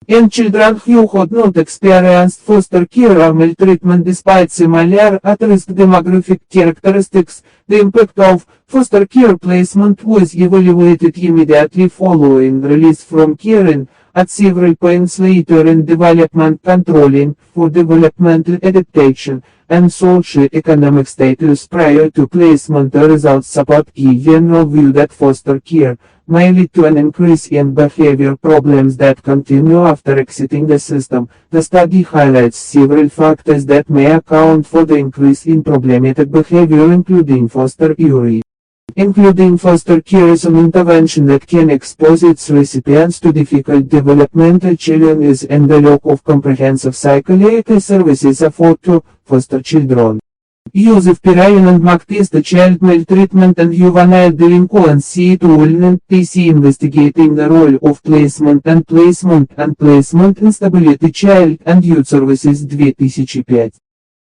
and children who had not experienced foster care or maltreatment despite similar at-risk demographic characteristics. The impact of foster care placement was evaluated immediately following release from care and at several points later in development, controlling for developmental adaptation and socio-economic status prior to placement. The results support a general view that foster care may lead to an increase in behavior problems that continue after exiting the system. The study highlights several factors that may account for the increase in problematic behavior, including foster care as an intervention that can expose its recipients to difficult developmental challenges and the lack of comprehensive psychological services afforded to foster children. Use of Pirayan and Mactis, the child maltreatment and juvenile delinquency tool and TC investigating the role of placement and placement instability child and youth services, 2005.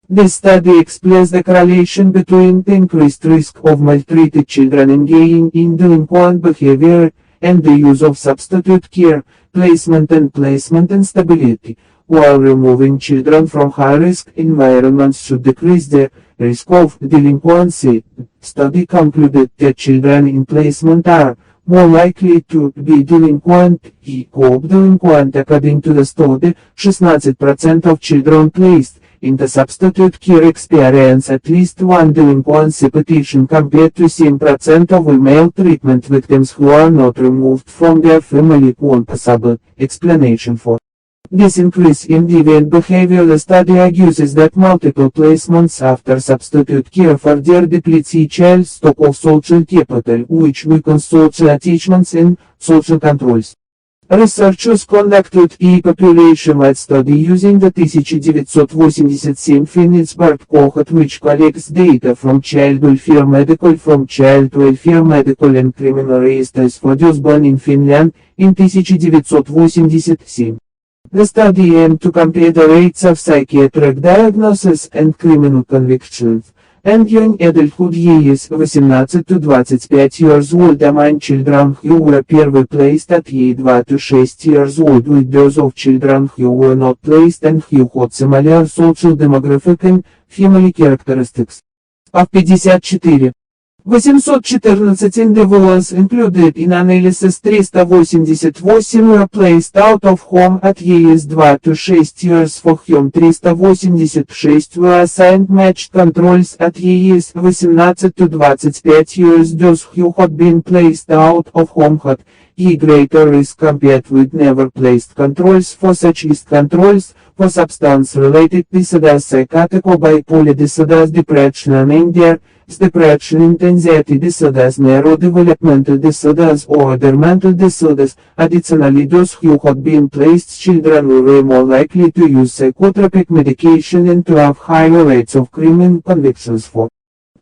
This study explains the correlation between the increased risk of maltreated children engaging in delinquent behavior and the use of substitute care, placement and stability, while removing children from high-risk environments should decrease the risk of delinquency. Study concluded that children in placement are more likely to be delinquent и delinquent. According to the study, 16% of children placed in the substitute care experience at least one delinquency petition compared to 7% of female treatment victims who are not removed from their family. One possible explanation for this increase in deviant behavior. The study argues that multiple placements after substitute care further depletes a child's stock of social capital, which weakens social attachments and social controls. Researchers conducted a population-wide study using the 1987 Finnitzberg cohort, which collects data from child welfare medical and criminal registers for those born in Finland in 1987. The study aimed to compare the rates of psychiatric diagnosis and criminal convictions, and young adulthood years 18 to 25 years old among children who were peer placed at age 2 to 6 years old with those of children who were not placed and who had similar social demographic and family characteristics. Of 54. 814 individuals included in analysis 388 were placed out of home at ages 2 to 6 years, for whom 386 were assigned matched controls at ages 18 to 25 years. Those who had been placed out of home had a greater risk compared with never placed controls, for such as controls for substance-related disorders, psychotic or bipolar disorders, depression and anger, depression, anxiety disorders, neurodevelopmental disorders or other mental disorders. Additionally, those who had been placed children were more likely to use psychotropic medication and to have higher rates of criminal convictions for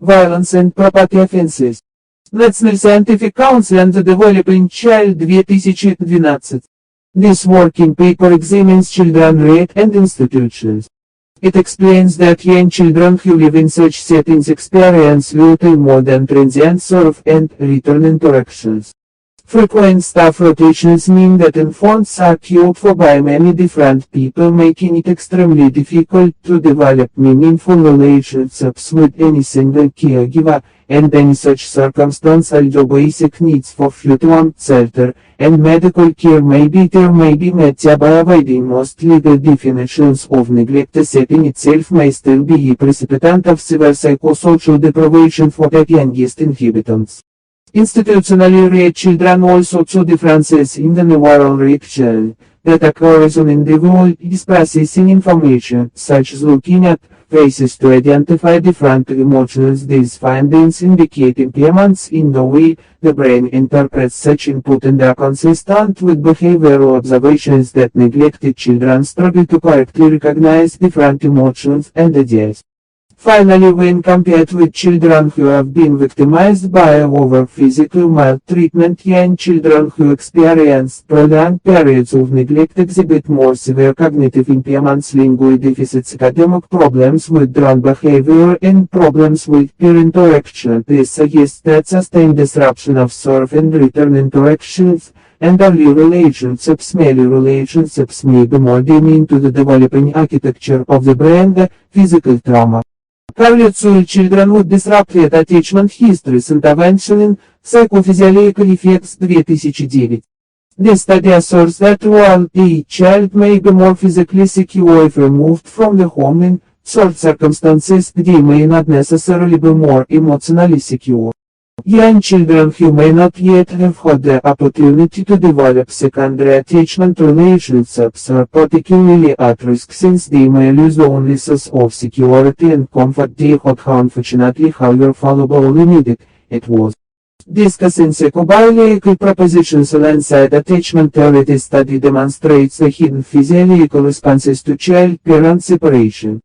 violence and property offenses. National Scientific Council on the Developing Child 2012. This working paper examines children rate and institutions. It explains that young children who live in such settings experience little more than transient serve and return interactions. Frequent staff rotations mean that infants are cared for by many different people, making it extremely difficult to develop meaningful relationships with any single caregiver, and in such circumstance although basic needs for food, warmth, shelter, and medical care may be met by avoiding most legal definitions of neglect, the setting itself may still be a precipitant of severe psychosocial deprivation for the youngest inhabitants. Institutionally raised children also show differences in the neural reaction that occurs on individual is processing information, such as looking at faces to identify different emotions. These findings indicate impairments in the way the brain interprets such input and are consistent with behavioral observations that neglected children struggle to correctly recognize different emotions and ideas. Finally, when compared with children who have been victimized by over physical maltreatment, young children who experience prolonged periods of neglect exhibit more severe cognitive impairments, lingual deficits, academic problems, withdrawn behavior, and problems with peer interaction. This suggests that sustained disruption of serve and return interactions and early relationships may be more damaging to the developing architecture of the brain than physical trauma. Correlates children with disrupted attachment histories, intervention in psychophysiological effects 2009. The study asserts that while a child may be more physically secure if removed from the home, in certain circumstances they may not necessarily be more emotionally secure. Young children who may not yet have had the opportunity to develop secondary attachment relationships are particularly at risk, since they may lose the only source of security and comfort they had. Unfortunately, however valuably needed, it was. Discussing psychobiological propositions alongside attachment theory, this study demonstrates the hidden physiological responses to child-parent separation.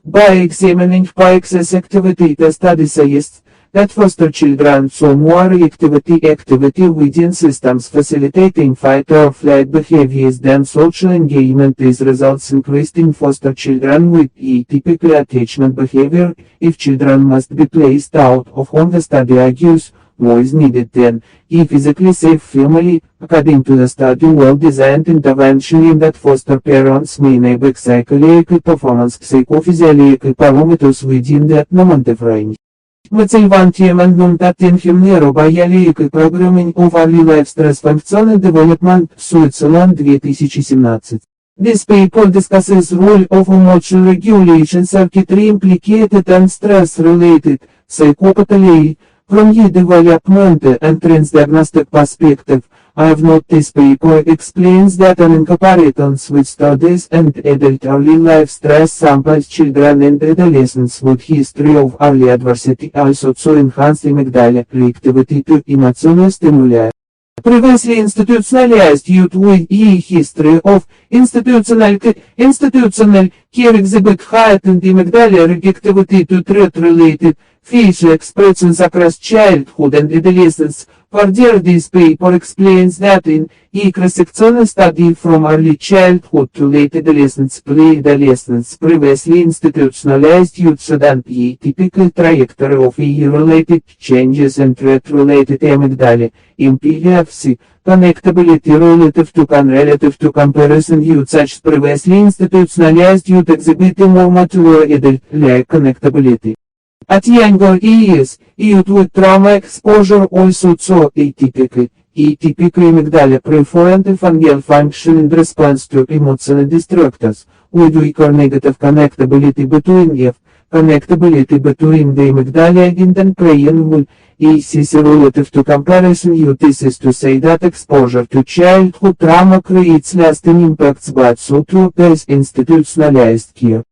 By examining excess activity, the study suggests that foster children so more activity within systems facilitating fight or flight behaviors than social engagement. This results increased in foster children with atypical attachment behavior. If children must be placed out of home, the study argues more is needed than a physically safe family. According to the study, well-designed intervention aimed at foster parents may enable psychological performance psychophysiological parameters within the normative range. Motivation and attention neurobiological programming of early life stress function development, Switzerland 2017. This paper discusses role of emotional regulation circuitry implicated and stress-related psychopathology from the development and transdiagnostic perspective. I have noted this paper explains that an incomparations with studies and adult early life stress samples children and adolescents with history of early adversity also to enhance amygdala reactivity to emotional stimuli. Previously institutionalized youth with a history of institutional care exhibit heightened amygdala reactivity to threat-related facial expressions across childhood and adolescence. Further, this paper explains that in a cross-sectional study from early childhood to late adolescence, previously institutionalized youth showed an atypical trajectory of age-related changes and threat-related amygdala, MPFC, connectability relative to comparison youth such previously institutionalized youth exhibiting more mature adult-like connectability. At younger years, youth with trauma exposure also saw atypical amygdala preferent fungal function in response to emotional distractors, with weaker negative connectability between the amygdala and the cranial axis relative to comparison youth. This is to say that exposure to childhood trauma creates lasting impacts, but so too does institutionalized care.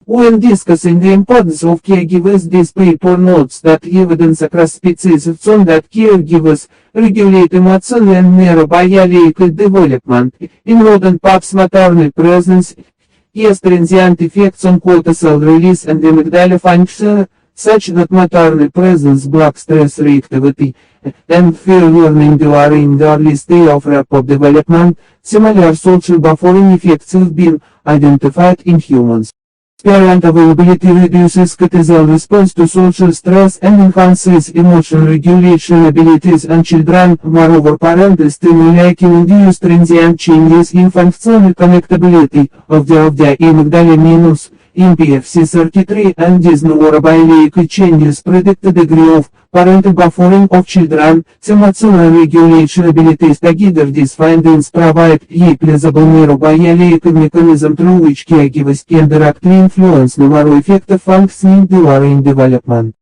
When discussing the importance of caregivers, this paper notes that evidence across species shown that caregivers regulate emotional and neurobiological development. In rodent pups, maternal presence has transient effects on cortisol release and amygdala function, such that maternal presence blocks stress reactivity and fear learning during the early stage of rapport development. Similar social buffering effects have been identified in humans. Parent availability reduces cortisol response to social stress and enhances emotional regulation abilities in children. Moreover, parental stimuli can induce transient changes in functional connectability of the amygdala minus MPFC circuitry, and these neurobiological changes predict the degree of parental buffering of children's emotional regulation abilities. Together, these findings provide a plausible neurobiological mechanism through which caregivers can directly influence neuroaffective functioning during development.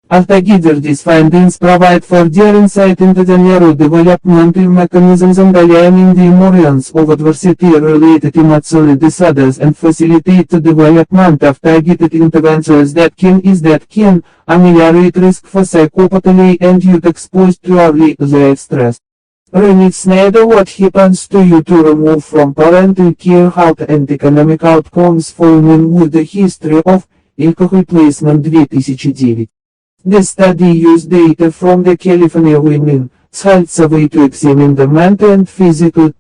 Altogether, these findings provide further insight into the neurodevelopmental mechanisms underlying the emergence of adversity-related emotional disorders and facilitate the development of targeted interventions that can ameliorate risk for psychopathology and youth exposed to early life stress. Renate Snyder, what happens to you to remove from parental care health and economic outcomes for women with a history of alcohol placement 2009. The study used data from the California Women's Health Survey to examine the mental and physical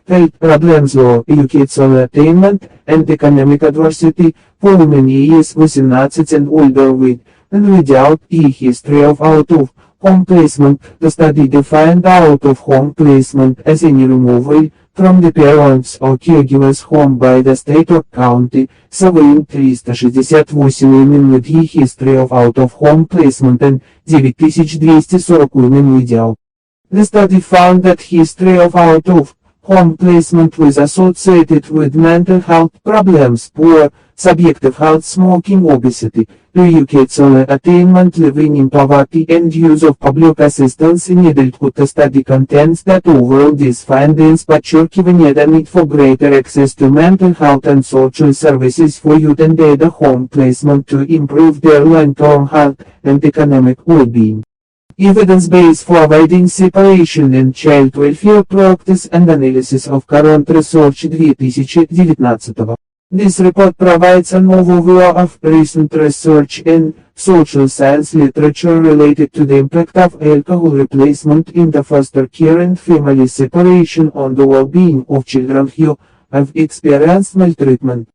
health problems or educational attainment and economic adversity for women ages 18 and older with and without a history of out-of-home placement. The study defined out-of-home placement as any removal from the parents or caregivers home by the state or county, surveying 368 women with a history of out-of-home placement and 9240 women without. The study found that history of out-of-home placement was associated with mental health problems, poor subjective health, smoking, obesity, educational attainment, living in poverty, and use of public assistance in adulthood. The study contends that overall these findings given the need for greater access to mental health and social services for youth and their home placement to improve their long-term health and economic well-being. Evidence-based for avoiding separation and child welfare practice and analysis of current research 2019. This report provides an overview of recent research and social science literature related to the impact of alcohol replacement in the foster care and family separation on the well-being of children who have experienced maltreatment.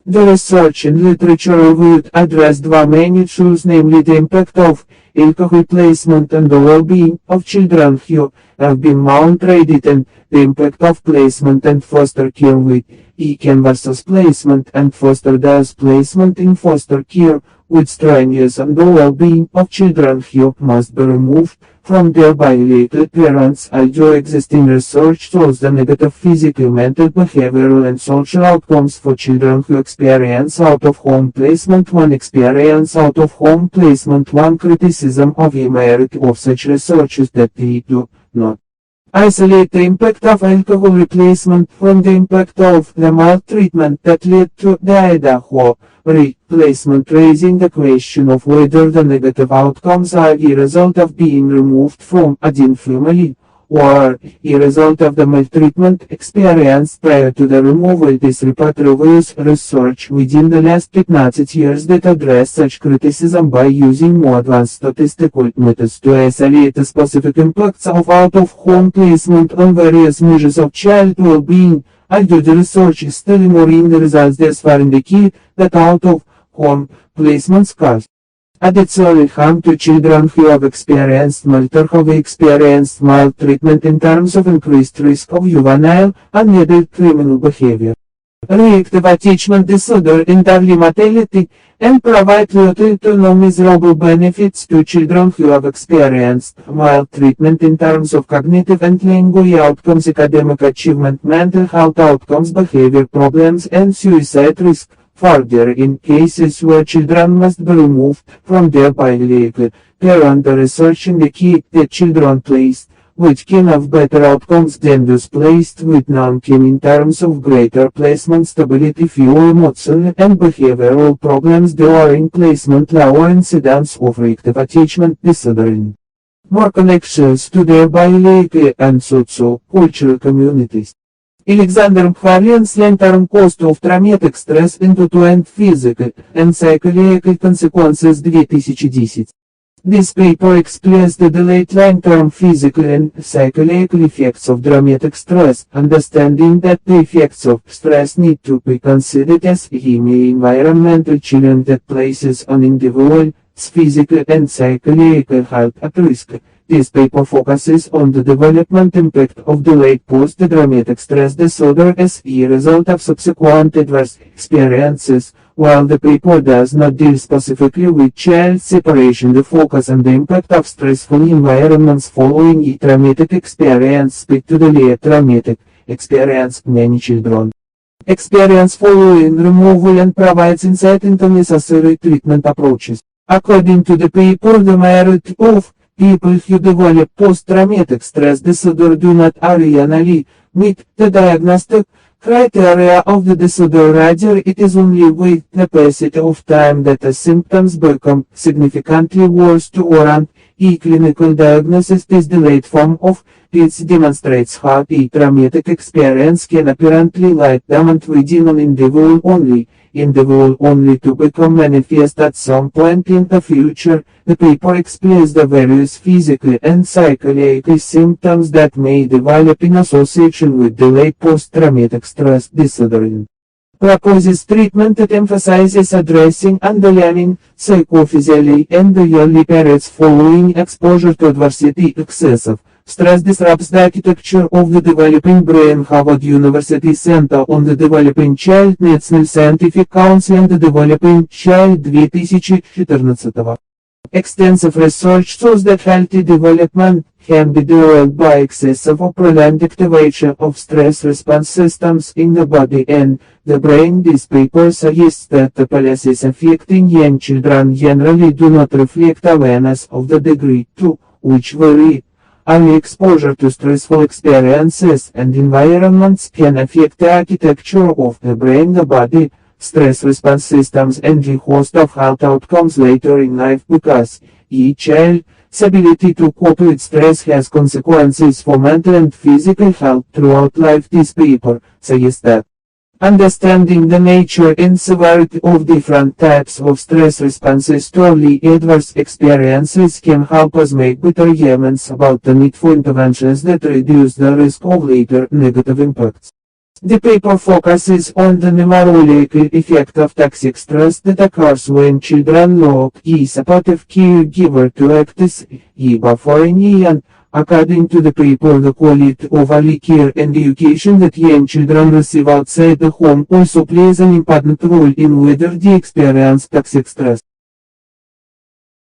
The research and literature reviewed address two main issues, namely the impact of alcohol replacement and the well-being of children who have been maltreated and the impact of placement and foster care with ECAN versus placement and foster displacement in foster care with strenuous and the well-being of children who must be removed from their biological parents. Although existing research shows the negative physical, mental, behavioral and social outcomes for children who experience out-of-home placement. One experience out-of-home placement. One criticism of the merit of such research is that they do not isolate the impact of alcohol replacement from the impact of the maltreatment that led to the Idaho replacement, raising the question of whether the negative outcomes are a result of being removed from a teen family or a result of the maltreatment experienced prior to the removal. This report reviews research within the last 15 years that address such criticism by using more advanced statistical methods to isolate the specific impacts of out-of-home placement on various measures of child well-being. Although the research is still ignoring the results thus far indicate that out-of-home placements cause additional harm to children who have experienced maltreatment in terms of increased risk of juvenile and adult criminal behavior, reactive attachment disorder and early mortality, and provide little to no measurable benefits to children who have experienced maltreatment in terms of cognitive and language outcomes, academic achievement, mental health outcomes, behavior problems, and suicide risk. Further, in cases where children must be removed from their biological parent, the research indicates that children placed with kin have better outcomes than those placed with non-kin in terms of greater placement stability, fewer emotional and behavioral problems during placement, lower incidence of reactive attachment disorder, and more connections to their biological and socio-cultural communities. Alexander Mkhvaryan's long-term cost of traumatic stress into and physical and psychological consequences 2010. This paper explains the delayed long-term physical and psychological effects of traumatic stress, understanding that the effects of stress need to be considered as a environmental challenge that places an individual's physical and psychological health at risk. This paper focuses on the development impact of delayed post-traumatic stress disorder as a result of subsequent adverse experiences. While the paper does not deal specifically with child separation, the focus on the impact of stressful environments following a traumatic experience speak to the late traumatic experience many children experience following removal and provides insight into necessary treatment approaches. According to the paper, the majority of people who develop post-traumatic stress disorder do not originally meet the diagnostic criteria of the disorder. Rather, it is only with the passage of time that the symptoms become significantly worse to warrant a clinical diagnosis. This delayed form of PTSD demonstrates how a traumatic experience can apparently lie dormant within an individual only to become manifest at some point in the future. The paper explains the various physical and psychological symptoms that may develop in association with delayed post-traumatic stress disorder and proposes treatment that emphasizes addressing underlying psychophysiology and the early periods following exposure to adversity. Excessive stress disrupts the architecture of the developing brain. Harvard University Center on the Developing Child, National Scientific Council and the Developing Child 2014. Extensive research shows that healthy development can be derailed by excessive or prolonged activation of stress response systems in the body and the brain. This paper suggests that the policies affecting young children generally do not reflect awareness of the degree to which very early exposure to stressful experiences and environments can affect the architecture of the brain, the body, stress response systems, and a host of health outcomes later in life, because each child's ability to cope with stress has consequences for mental and physical health throughout life. This paper suggests that Understanding the nature and severity of different types of stress responses to early adverse experiences can help us make better judgments about the need for interventions that reduce the risk of later negative impacts. The paper focuses on the neurological effect of toxic stress that occurs when children lack a supportive caregiver to act as a buffering and, according to the paper, the quality of early care and education that young children receive outside the home also plays an important role in whether they experience toxic stress.